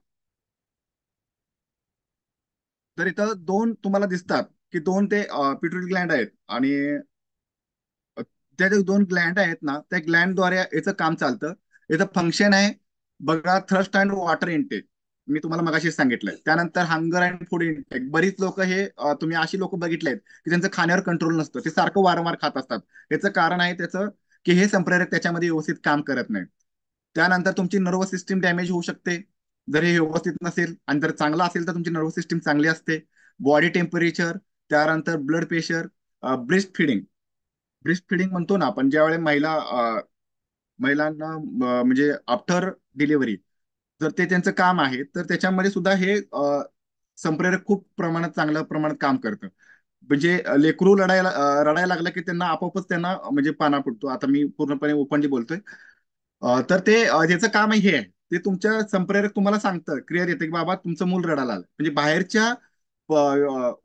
A: तर इथं दोन तुम्हाला दिसतात की दोन ते पिट्युटरी ग्लँड आहेत. आणि त्या जे दोन ग्लँड आहेत ना, त्या ग्लँडद्वारे याचं काम चालतं. याचं फंक्शन आहे बघा, थ्रस्ट अँड वॉटर इनटेक, मी तुम्हाला मगाशी सांगितलंय. त्यानंतर हंगर अँड फूड इनटेक. बरीच लोक हे तुम्ही अशी लोक बघितलेत की त्यांचं खाण्यावर कंट्रोल नसतं, ते सारखं वारंवार खात असतात. याचं कारण आहे त्याचं की हे संप्रेरक त्याच्यामध्ये व्यवस्थित काम करत नाही. त्यानंतर तुमची नर्वस सिस्टीम डॅमेज होऊ शकते जर हे व्यवस्थित नसेल. आणि जर चांगला असेल तर तुमची नर्वस सिस्टीम चांगली असते. बॉडी टेम्परेचर, त्यानंतर blood pressure, breast feeding. Breast feeding म्हणतो ना आपण, ज्यावेळेस महिलांना म्हणजे आफ्टर डिलिव्हरी जर ते त्यांचं काम आहे, तर त्याच्यामध्ये सुद्धा हे संप्रेरक खूप प्रमाणात चांगल्या प्रमाणात काम करतं. म्हणजे लेकरू रडायला लागलं की त्यांना आपोआपच त्यांना म्हणजे पाना फुटतो. आता मी पूर्णपणे ओपनली बोलतोय. तर ते ज्याचं काम आहे हे आहे, ते तुमच्या संप्रेरक तुम्हाला सांगतं, क्रिया देतं की बाबा तुमचं मूल रडायला आलं. म्हणजे बाहेरच्या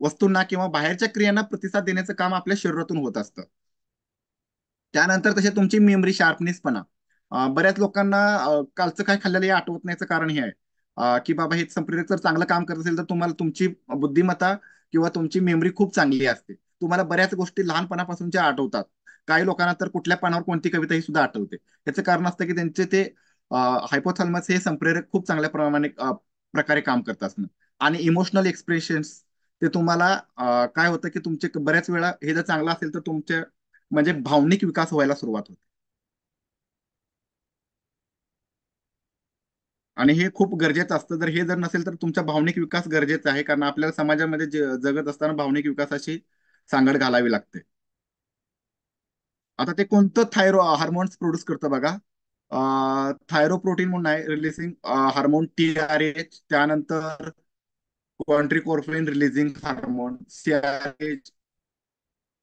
A: वस्तूंना किंवा बाहेरच्या क्रियांना प्रतिसाद देण्याचं काम आपल्या शरीरातून होत असतं. त्यानंतर तसे तुमची मेमरी शार्पनेसपणा. बऱ्याच लोकांना कालचं काय खाल्लेलं हे आठवत नाहीचं कारण हे आहे की बाबा हे संप्रेरक जर चांगलं काम करत असेल तर तुम्हाला तुमची बुद्धिमत्ता किंवा तुमची मेमरी खूप चांगली असते. तुम्हाला बऱ्याच गोष्टी लहानपणापासूनच्या आठवतात. काही लोकांना तर कुठल्या पानावर कोणती कविता ही सुद्धा आठवते. याचं कारण असतं की त्यांचे ते हायपोथालमस हे संप्रेरक खूप चांगल्या प्रकारे काम करत असणं. आणि इमोशनल एक्सप्रेशन्स ते तुम्हाला काय होतं की तुमचे बऱ्याच वेळा हे जर चांगलं असेल तर तुमचे म्हणजे भावनिक विकास व्हायला सुरुवात होते. आणि हे खूप गरजेचं असतं. जर हे जर नसेल तर तुमचा भावनिक विकास गरजेचा आहे, कारण आपल्याला समाजामध्ये जगत असताना भावनिक विकासाची सांगड घालावी लागते. आता ते कोणतं हार्मोन्स प्रोड्यूस करतं बघा. थायरोप्रोटीन म्हणून आहे रिलीजिंग हार्मोन TRH, त्यानंतर कॉन्ट्रिकोर्फिन रिलीजिंग हार्मोन CRH,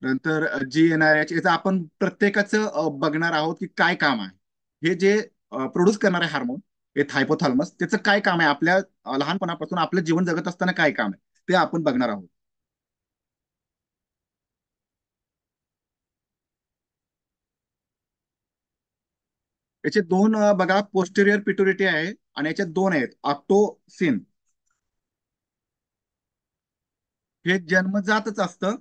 A: नंतर GnRH. याचं आपण प्रत्येकाचं बघणार आहोत की काय काम आहे. हे जे प्रोड्यूस करणारे हार्मोन, हे हायपोथालमस, त्याचं काय काम आहे आपल्या लहानपणापासून आपलं जीवन जगत असताना काय काम आहे ते आपण बघणार आहोत. याचे दोन बघा, पोस्टेरियर पिट्युरिटी आहे आणि याच्यात दोन आहेत, ऑक्टोसिन. हे जन्मजातच असतं.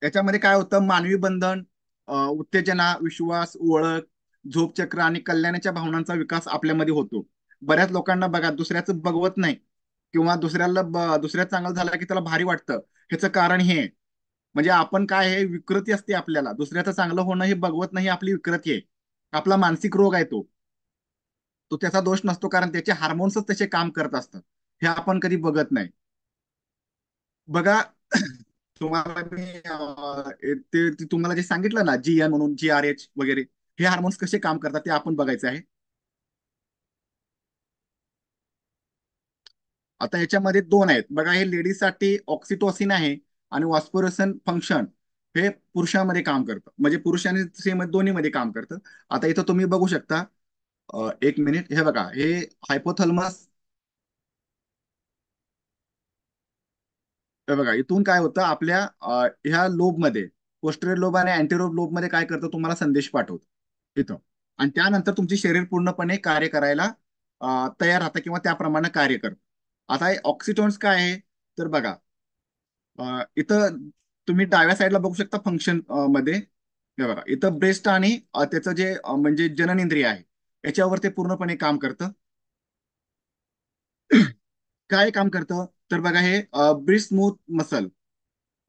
A: याच्यामध्ये काय होतं, मानवी बंधन, उत्तेजना, विश्वास, ओळख, झोपचक्र आणि कल्याणाच्या भावनांचा विकास आपल्यामध्ये होतो. बऱ्याच लोकांना बघा दुसऱ्याचं बघवत नाही किंवा दुसऱ्या चांगलं झालं की त्याला भारी वाटतं. ह्याचं कारण हे आहे. म्हणजे आपण काय आहे, विकृती असते आपल्याला, दुसऱ्याचं चांगलं होणं हे बघवत नाही, आपली विकृती आहे. आपला मानसिक रोग आहे तो. तो त्याचा दोष नसतो, कारण त्याचे हार्मोन्सच तसे काम करत असतात. हे आपण कधी बघत नाही. बघा, तुम्हाला मी तुम्हाला जे सांगितलं ना, म्हणून GRH वगैरे, हे हार्मोन्स कसे काम करतात ते आपण बघायचं आहे. आता याच्यामध्ये दोन आहेत बघा. हे लेडीजसाठी ऑक्सिटोसिन आहे आणि वॉस्पोरेसन फंक्शन हे पुरुषामध्ये काम करतं, म्हणजे पुरुष आणि स्त्रीमध्ये दोन्हीमध्ये काम करतं. आता इथं तुम्ही बघू शकता, एक मिनिट, हे बघा, हे हायपोथॅलमस. हे बघा, इथून काय होतं आपल्या ह्या लोबमध्ये, पोस्टेरियर लोब आणि अँटेरियर लोब मध्ये काय करतं, तुम्हाला संदेश पाठवतं इथं. आणि त्यानंतर तुमचे शरीर पूर्णपणे कार्य करायला तयार राहतं किंवा त्याप्रमाणे कार्य करतं. आता हे ऑक्सिटॉन्स काय आहे, तर बघा, इथं तुम्ही डाव्या साईडला बघू शकता फंक्शन मध्ये. हे बघा, इथं ब्रेस्ट आणि त्याचं जे म्हणजे जननेंद्रिय आहे, याच्यावर ते पूर्णपणे काम करतं. काय काम करतं, तर बघा, हे ब्रीस्ट स्मूथ मसल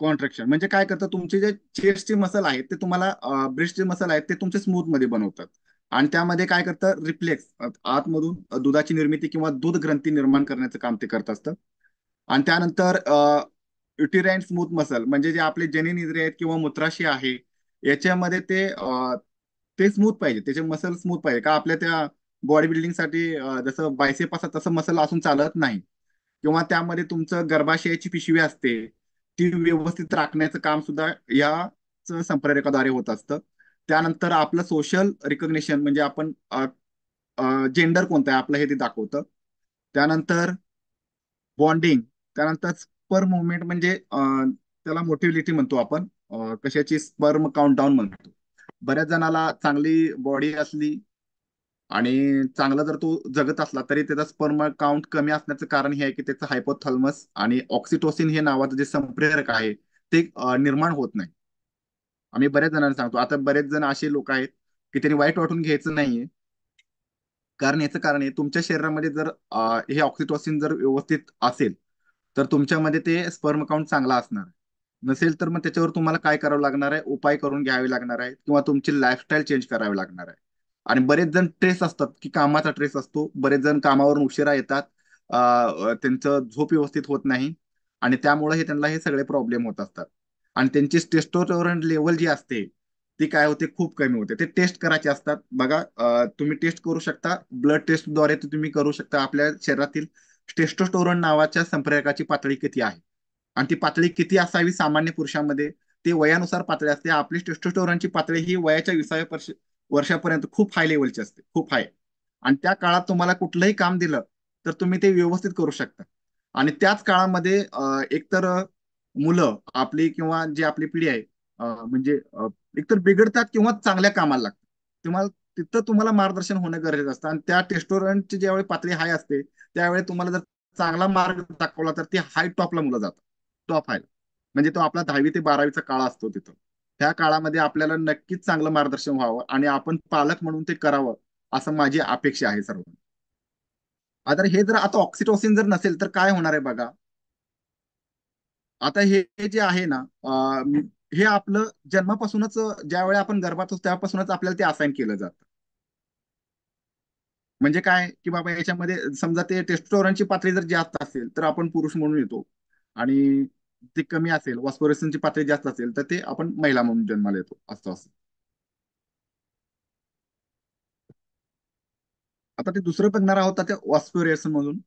A: कॉन्ट्रॅक्शन म्हणजे काय करतं, तुमचे जे चेस्टचे मसल आहेत ते तुम्हाला, ब्रेस्टचे मसल आहेत ते तुमचे स्मूथ मध्ये बनवतात. आणि त्यामध्ये काय करतं, रिफ्लेक्स, आतमधून दुधाची निर्मिती किंवा दूध ग्रंथी निर्माण करण्याचं काम ते करत असतं. आणि त्यानंतर युटिराईन स्मूथ मसल म्हणजे जे आपले जनन इंद्रिय आहेत किंवा मूत्राशय आहे, याच्यामध्ये ते स्मूथ पाहिजे, त्याचे मसल स्मूथ पाहिजे. का आपल्या त्या बॉडी बिल्डिंगसाठी जसं बायसेप असतात तसं मसल असून चालत नाही. किंवा त्यामध्ये तुमचं गर्भाशयाची पिशवी असते, ती व्यवस्थित राखण्याचं काम सुद्धा या संप्रेरकाद्वारे होत असतं. त्यानंतर आपलं सोशल रिकग्निशन म्हणजे आपण जेंडर कोणतं आहे आपलं हे ते दाखवतं. त्यानंतर बॉन्डिंग, त्यानंतर स्पर्म मुवमेंट म्हणजे त्याला मोटिव्हिटी म्हणतो आपण, कशाची, स्पर्म काउंट डाऊन म्हणतो. बऱ्याच जणाला चांगली बॉडी असली आणि चांगला जर तो जगत असला तरी त्याचा स्पर्म काउंट कमी असण्याचं कारण हे आहे की त्याचं हायपोथॅलमस आणि ऑक्सिटोसिन हे नावाचं जे संप्रेरक आहे ते निर्माण होत नाही. आम्ही बऱ्याच जणांना सांगतो. आता बरेच जण असे लोक आहेत की त्यांनी वाईट वाटून घ्यायचं नाहीये, कारण याचं कारण आहे तुमच्या शरीरामध्ये जर हे ऑक्सिटोसिन जर व्यवस्थित असेल तर तुमच्यामध्ये ते स्पर्म काउंट चांगला असणार. नसेल तर मग त्याच्यावर तुम्हाला काय करावं लागणार आहे, उपाय करून घ्यावे लागणार आहे किंवा तुमची लाईफस्टाईल चेंज करावी लागणार आहे. आणि बरेच जण ट्रेस असतात की कामाचा ट्रेस असतो, बरेच जण कामावरून उशिरा येतात, त्यांचं झोप व्यवस्थित होत नाही आणि त्यामुळे त्यांना हे सगळे प्रॉब्लेम होत असतात. आणि त्यांची टेस्टोस्टेरोन लेवल जी असते ती काय होते, खूप कमी होते. ते टेस्ट करायचे असतात बघा, तुम्ही टेस्ट करू शकता, ब्लड टेस्टद्वारे तुम्ही करू शकता आपल्या शरीरातील टेस्टोस्टेरोन नावाच्या संप्रेरकाची पातळी किती आहे. आणि ती पातळी किती असावी सामान्य पुरुषांमध्ये, ते वयानुसार पातळी असते. आपली टेस्टोस्टेरोनची पातळी ही वयाच्या 20व्या वर्षापर्यंत खूप हाय लेवलची असते, खूप हाय. आणि त्या काळात तुम्हाला कुठलंही काम दिलं तर तुम्ही ते व्यवस्थित करू शकता. आणि त्याच काळामध्ये एकतर मुलं आपली किंवा जी आपली पिढी आहे, म्हणजे एकतर बिघडतात किंवा चांगल्या कामाला लागतात. तुम्हाला तिथं तुम्हाला मार्गदर्शन होणं गरजेचं असतं, आणि त्या टेस्टोरंटची ज्यावेळी पातळी हाय असते त्यावेळी तुम्हाला जर चांगला मार्ग दाखवला तर ती हाय टॉपला मुलं जातात. टॉप हाय म्हणजे तो आपला 10वी ते 12वीचा काळ असतो तिथं. त्या काळामध्ये आपल्याला नक्कीच चांगलं मार्गदर्शन व्हावं आणि आपण पालक म्हणून ते करावं, असं माझी अपेक्षा आहे सर्वांना. आता हे जर आता ऑक्सिटोसिन जर नसेल तर काय होणार आहे बघा. आता हे जे आहे ना, हे आपलं जन्मापासूनच, ज्या वेळी आपण गर्भात असतो त्यापासूनच आपल्याला ते असाइन केलं जातं. म्हणजे काय की बाबा याच्यामध्ये समजा ते टेस्टोस्टेरॉनची पातळी जर जास्त असेल तर आपण पुरुष म्हणून येतो, आणि ते कमी असेल, फॉस्फोरसची पातळी जास्त असेल तर ते आपण महिला म्हणून जन्माला येतो, असं असं. आता ते दुसरं बघणार आहोत ते फॉस्फोरेशन मधून.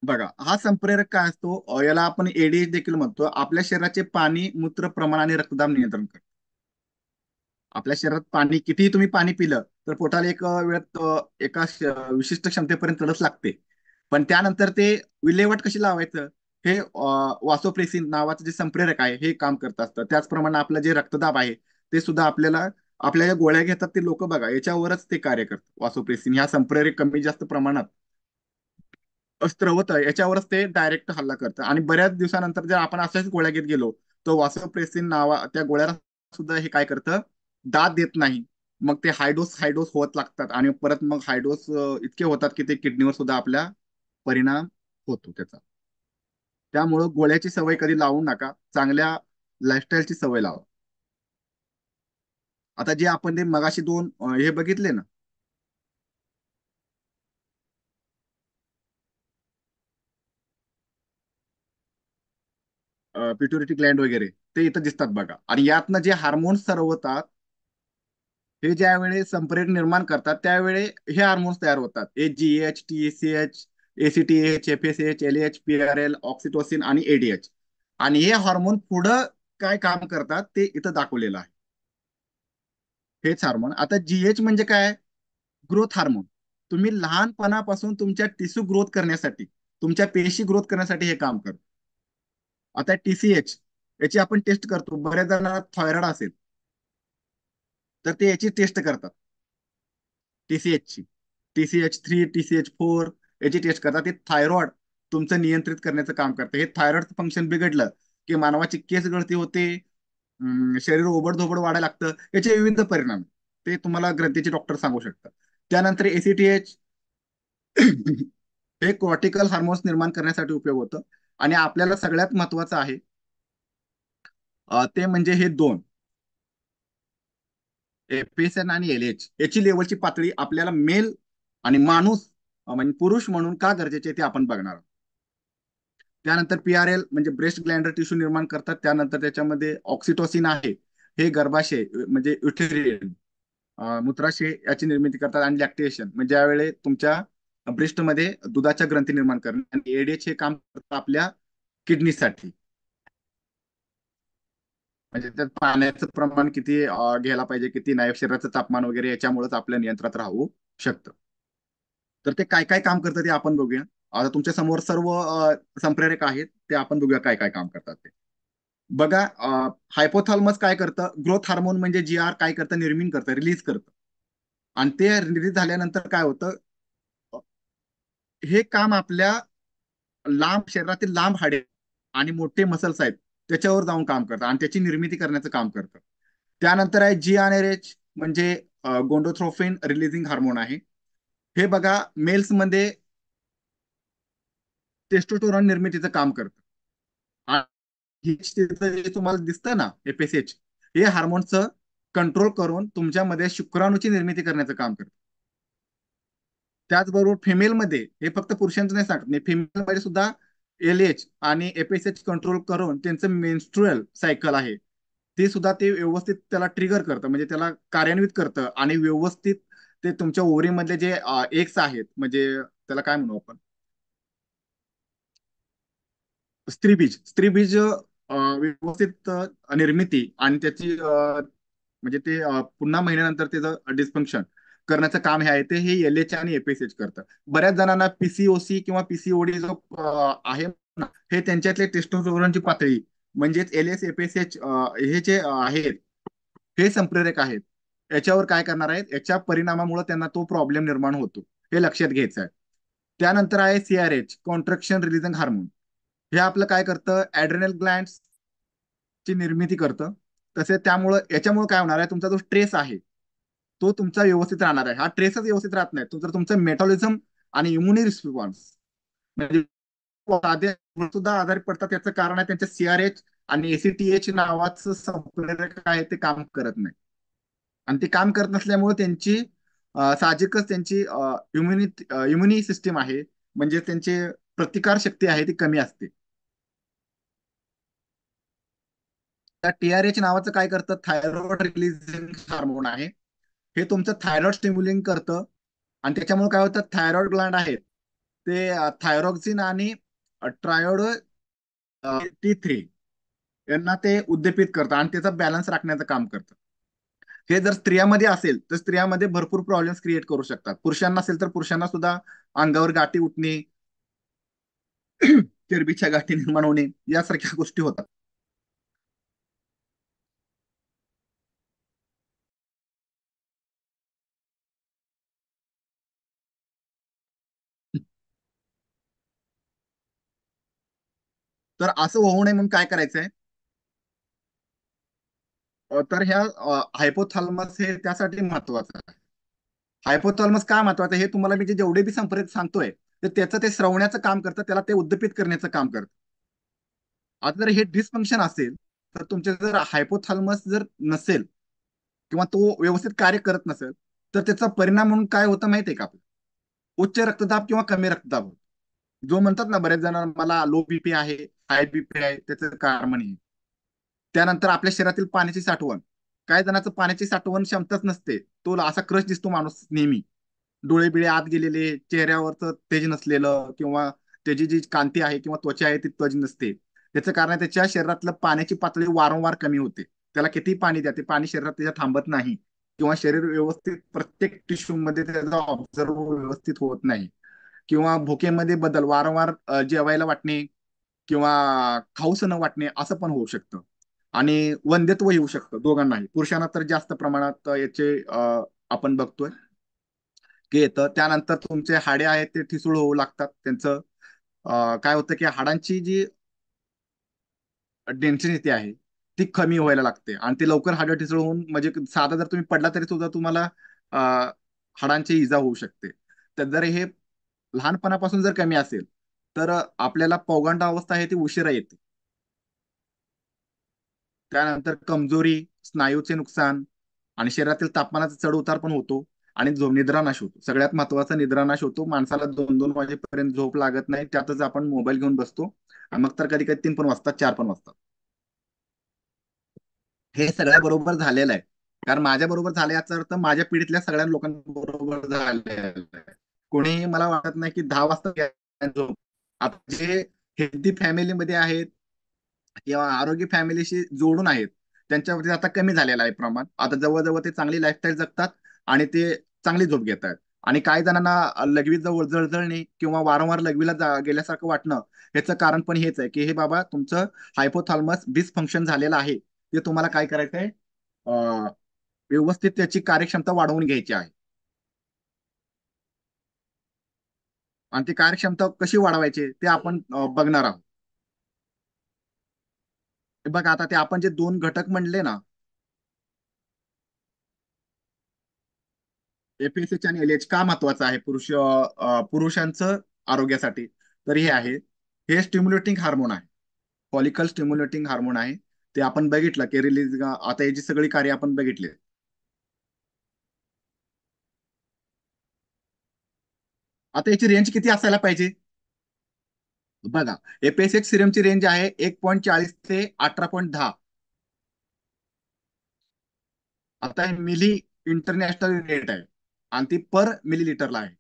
A: बघा हा संप्रेरक काय असतो, याला आपण एडीएच देखील म्हणतो. आपल्या शरीराचे पाणी, मूत्र प्रमाण आणि रक्तदाब नियंत्रण करतो. आपल्या शरीरात पाणी कितीही तुम्ही पाणी पिलं तर पोटाला एक वेळात एका विशिष्ट क्षमतेपर्यंत तडस लागते. पण त्यानंतर ते विल्हेवाट कशी लावायचं, हे वासोप्रेसिन नावाचं जे संप्रेरक आहे हे काम करत असतं. त्याचप्रमाणे आपलं जे रक्तदाब आहे ते सुद्धा आपल्याला, आपल्या ज्या गोळ्या घेतात ते लोक बघा याच्यावरच ते कार्य करतात. वासोप्रेसिन ह्या संप्रेरक कमी जास्त प्रमाणात स्त्रवत याच्यावरच ते डायरेक्ट हल्ला करतं. आणि बऱ्याच दिवसानंतर जर आपण अशाच गोळ्या घेत गेलो तर वासोप्रेसिन नावा त्या गोळ्याला सुद्धा हे काय करतं, दाद देत नाही. मग ते हायडोस हायडोस होत लागतात, आणि परत मग हायडोस इतके होतात की ते किडनीवर सुद्धा आपल्या परिणाम होतो त्याचा. त्यामुळं गोळ्याची सवय कधी लावू नका, चांगल्या लाईफस्टाईलची सवय लावा. आता जे आपण ते मगाशी दोन हे बघितले ना, पिट्युरिटी ग्लँड वगैरे, ते इथं दिसतात बघा. आणि यातनं जे हार्मोन्स सरवतात हे ज्या वेळी संप्रेरक निर्माण करतात त्यावेळी हे हार्मोन्स तयार होतात. GH, TCH, ACTH, FSH, LH, PRL, oxytocin आणि ADH. आणि हे हार्मोन पुढं काय काम करतात ते इथं दाखवलेलं आहे. हेच हार्मोन. आता GH म्हणजे काय, ग्रोथ हार्मोन. तुम्ही लहानपणापासून तुमच्या टिश्यू ग्रोथ करण्यासाठी, तुमच्या पेशी ग्रोथ करण्यासाठी हे काम करतं. आता TCH याची आपण टेस्ट करतो, बऱ्याच जणांना थायरॉइड असेल तर ते याची टेस्ट करतात. TCH ची, TCH3, TCH4 याची टेस्ट करतात. ते थायरॉइड तुमचं नियंत्रित करण्याचं काम करतं. हे थायरॉइड फंक्शन बिघडलं की मानवाची केस गळती होते, शरीर ओबडधोबड वाढायला लागतं. याचे विविध परिणाम ते तुम्हाला ग्रंथीचे डॉक्टर सांगू शकतात. त्यानंतर ACTH हे कॉर्टिकल हार्मोन्स निर्माण करण्यासाठी उपयोग होतं. आणि आपल्याला सगळ्यात महत्वाचं आहे ते म्हणजे हे दोन, FSN आणि LH याची लेवलची पातळी आपल्याला मेल आणि माणूस म्हणजे पुरुष म्हणून का गरजेचे ते आपण बघणार आहोत. त्यानंतर PRL म्हणजे ब्रेस्ट ग्लँडर टिश्यू निर्माण करतात. त्यानंतर त्याच्यामध्ये ऑक्सिटोसिन आहे, हे गर्भाशय म्हणजे युटेरियन मूत्राशय याची निर्मिती करतात. आणि लॅक्टेशन म्हणजे ज्यावेळी तुमच्या ब्रेस्टमध्ये दुधाच्या ग्रंथी निर्माण करणे. आणि एडीएच हे काम करतात आपल्या किडनीसाठी, म्हणजे त्यात पाण्याचं प्रमाण किती घ्यायला पाहिजे किती नाही, शरीराचं तापमान वगैरे याच्यामुळेच आपल्या नियंत्रणात राहू शकतं. तर ते काय काय काम करतं ते आपण बघूया. आता तुमच्या समोर सर्व संप्रेरक आहेत, ते आपण बघूया काय काय काम करतात ते. बघा, हायपोथालमस काय करतं, ग्रोथ हार्मोन म्हणजे GR काय करतं, निर्मीन करतं, रिलीज करतं. आणि ते रिलीज झाल्यानंतर काय होतं, हे काम आपल्या लांब शरीरातील लांब हाडे आणि मोठे मसल्स आहेत त्याच्यावर जाऊन काम करतं आणि त्याची निर्मिती करण्याचं काम करतं. त्यानंतर आहे GnRH म्हणजे गोंडोथ्रोफिन रिलीजिंग हार्मोन आहे. हे बघा मेल्स मध्ये टेस्टोस्टेरॉन निर्मितीचं काम करतं. आणि जे तुम्हाला दिसतं ना FSH, हे हार्मोनचं कंट्रोल करून तुमच्यामध्ये शुक्राणूची निर्मिती करण्याचं काम करतं. त्याचबरोबर फिमेलमध्ये, हे फक्त पुरुषांचं नाही सांगत मी, फिमेलमध्ये सुद्धा LH आणि FSH कंट्रोल करून त्यांचं मेन्स्ट्रुअल सायकल आहे ते सुद्धा ते व्यवस्थित त्याला ट्रिगर करतं, म्हणजे त्याला कार्यान्वित करतं. आणि व्यवस्थित ते तुमच्या ओव्हरीमधले जे एग्स आहेत, म्हणजे त्याला काय म्हणू आपण, स्त्रीबीज व्यवस्थित निर्मिती आणि त्याची म्हणजे ते पुन्हा महिन्यानंतर त्याचं डिस्फंक्शन करण्याचं काम हे आहे ते हे LH आणि FSH करतं. बऱ्याच जणांना PCOC किंवा PCOD जो आहे ना, हे त्यांच्यातले टेस्टोस्टेरोनची पातळी म्हणजेच LS FSH हे जे आहेत हे संप्रेरक आहेत. याच्यावर काय करणार आहेत, याच्या परिणामामुळे त्यांना तो प्रॉब्लेम निर्माण होतो, हे लक्षात घ्यायचं आहे. त्यानंतर आहे CRH, कॉन्ट्रॅक्शन रिलीजिंग हार्मोन. हे आपलं काय करतं, ऍड्रेनल ग्लँड ची निर्मिती करतं. तसेच त्यामुळं याच्यामुळे काय होणार आहे, तुमचा जो स्ट्रेस आहे तो तुमचा व्यवस्थित राहणार आहे. हा ट्रेसच व्यवस्थित राहत नाही तर तुमचं मेटाबॉलिझम आणि इम्युनी रिस्पॉन्स म्हणजे साधे सुद्धा आजारी पडतात. त्याचं कारण आहे त्यांच्या CRH आणि ACTH नावाचं संप्रेरक आहे ते काम करत नाही. आणि ते काम करत नसल्यामुळे त्यांची साहजिकच त्यांची इम्युनी सिस्टीम आहे, म्हणजे त्यांची प्रतिकार शक्ती आहे ती कमी असते. त्या TRH नावाचं काय करतं, थायरॉइड रिलीजिंग हार्मोन आहे. हे तुमचं थायरॉइड स्टिम्युलिंग करतं. आणि त्याच्यामुळे काय होतं, थायरॉइड ग्लँड आहेत ते थायरॉक्सिन आणि ट्रायोड T3 यांना ते उद्दीपित करतं आणि त्याचा बॅलन्स राखण्याचं काम करतं. हे जर स्त्रियामध्ये असेल तर स्त्रियामध्ये भरपूर प्रॉब्लेम्स क्रिएट करू शकतात. पुरुषांना असेल तर पुरुषांना सुद्धा अंगावर गाठी उठणे, चरबीच्या गाठी निर्माण होणे यासारख्या गोष्टी होतात. तर असं होऊ नये म्हणून काय करायचंय, तर ह्या हायपोथालमस हे त्यासाठी महत्वाचं आहे. हायपोथालमस का महत्वाचं आहे, हे तुम्हाला मी जे जेवढे बी संपर्क सांगतोय तर त्याचं ते श्रवण्याचं काम करतं, त्याला ते उद्दीपित करण्याचं काम करतं. आता जर हे डिसफंक्शन असेल तर तुमचे जर हायपोथालमस जर नसेल किंवा तो व्यवस्थित कार्य करत नसेल तर त्याचा परिणाम म्हणून काय होतं माहितीये का आपल्याला? उच्च रक्तदाब किंवा कमी रक्तदाब होतो. जो म्हणतात ना बरेच जण मला लो बीपी आहे, हाय बीपी आहे, त्याचं कारण म्हणे. त्यानंतर आपल्या शरीरातील पाण्याची साठवण, काय जणांचं पाण्याची साठवण क्षमताच नसते, तो असा क्रश दिसतो माणूस नेहमी, डोळे बिळे आत गेलेले, चेहऱ्यावरचं तेज नसलेलं, किंवा त्याची जी कांती आहे किंवा त्वचा आहे ती तेज नसते. त्याचं कारण आहे त्याच्या शरीरातलं पाण्याची पातळी वारंवार कमी होते. त्याला किती पाणी द्या ते पाणी शरीरात त्याच्या थांबत नाही, किंवा शरीर व्यवस्थित प्रत्येक टिश्यू मध्ये त्याचा ऑब्झर्व व्यवस्थित होत नाही. किंवा भुकेमध्ये बदल, वारंवार जेवायला वाटणे किंवा खाऊस न वाटणे असं पण होऊ शकतं. आणि वंध्यत्व येऊ शकतं दोघांनाही, पुरुषांना तर जास्त प्रमाणात याचे आपण बघतोय की येतं. त्यानंतर तुमचे हाडे आहेत ते ठिसूळ होऊ लागतात. त्यांचं काय होतं की हाडांची जी डेन्सिटी आहे ती कमी व्हायला लागते आणि ते लवकर हाडं ठिसूळ होऊन, म्हणजे साधा जर तुम्ही पडला तरी सुद्धा तुम्हाला अं, हाडांची इजा होऊ शकते. तर जर हे लहानपणापासून जर कमी असेल तर आपल्याला पौगंडावस्था आहे ती उशिरा येते. त्यानंतर कमजोरी, स्नायूचे नुकसान आणि शरीरातील तापमानाचा चढ उतार पण होतो. आणि जो निद्रानाश होतो, सगळ्यात महत्वाचा निद्रानाश होतो. माणसाला 2-2 वाजेपर्यंत झोप लागत नाही, त्यातच आपण मोबाईल घेऊन बसतो आणि मग तर कधी कधी 3 पण वाजतात, 4 पण वाजतात. हे सगळ्या बरोबर झालेलं आहे. कारण माझ्या बरोबर झालं याचा अर्थ माझ्या पिढीतल्या सगळ्या लोकांबरोबर झालेलं आहे. कोणीही मला वाटत नाही की 10 वाजता झोप. आता जे हेल्दी फॅमिलीमध्ये आहेत किंवा आरोग्य फॅमिलीशी जोडून आहेत त्यांच्यावरती आता कमी झालेलं आहे प्रमाण. आता जवळजवळ ते चांगली लाईफस्टाईल जगतात आणि ते चांगली झोप घेत आहेत. आणि काही जणांना लघवीत जवळ जळजळणे किंवा वारंवार लघवीला गेल्यासारखं वाटणं, याचं कारण पण हेच आहे की हे बाबा तुमचं हायपोथालमस डिसफंक्शन झालेलं आहे. ते तुम्हाला काय करायचं आहे, व्यवस्थित त्याची कार्यक्षमता वाढवून घ्यायची आहे. आणि ती कार्यक्षमता कशी वाढवायची ते आपण बघणार आहोत. हे बघा आता ते आपण जे दोन घटक म्हणले ना, FSH आणि LH का महत्वाचं आहे पुरुषांचं आरोग्यासाठी, तर हे आहे, हे स्टिम्युलेटिंग हार्मोन आहे. फॉलिकल स्टिम्युलेटिंग हार्मोन आहे. ते आपण बघितलं की रिलीज, आता याची सगळी कार्य आपण बघितले. आता याची रेंज किती असायला पाहिजे, बघा. FSH सिरमची रेंज आहे 1.40 ते 18.10. आता हे मिली इंटरनॅशनल रेट आहे आणि ती पर मिलीलिटरला आहे.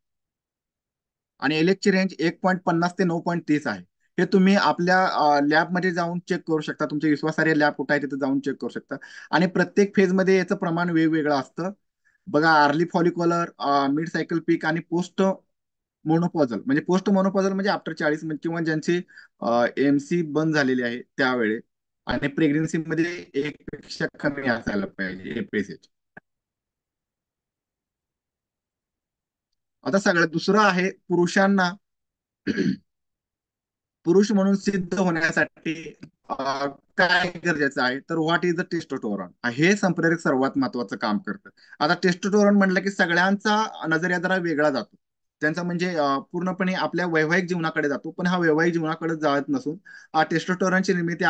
A: आणि एलएचची रेंज 1.50 ते 9.30 आहे. हे तुम्ही आपल्या लॅबमध्ये जाऊन चेक करू शकता. तुमचे विश्वासार्ह लॅब कुठे आहे तिथे जाऊन चेक करू शकता. आणि प्रत्येक फेजमध्ये याचं प्रमाण वेगवेगळं असतं. बघा, अर्ली फॉलिक्युलर, मिड सायकल पीक आणि पोस्ट मोनोपॉझल. म्हणजे पोस्ट मोनोपॉझल म्हणजे आफ्टर 40, किंवा ज्यांची MC बंद झालेली आहे त्यावेळी. आणि प्रेग्नन्सी मध्ये एक पेक्षा कमी असायला पाहिजे एफएसएच. आता सगळ्यात दुसरं आहे पुरुषांना. पुरुष म्हणून सिद्ध होण्यासाठी काय गरजेचं आहे, तर व्हॉट इज द टेस्टोस्टेरॉन, हे संप्रेरक सर्वात महत्वाचं काम करतं. आता टेस्टोस्टेरॉन म्हटलं की सगळ्यांचा नजरिया जरा वेगळा जातो. त्यांचा म्हणजे पूर्णपणे आपल्या वैवाहिक जीवनाकडे जातो, पण हा वैवाहिक जीवनाकडे जात नसून टेस्टोस्टेरॉनची निर्मिती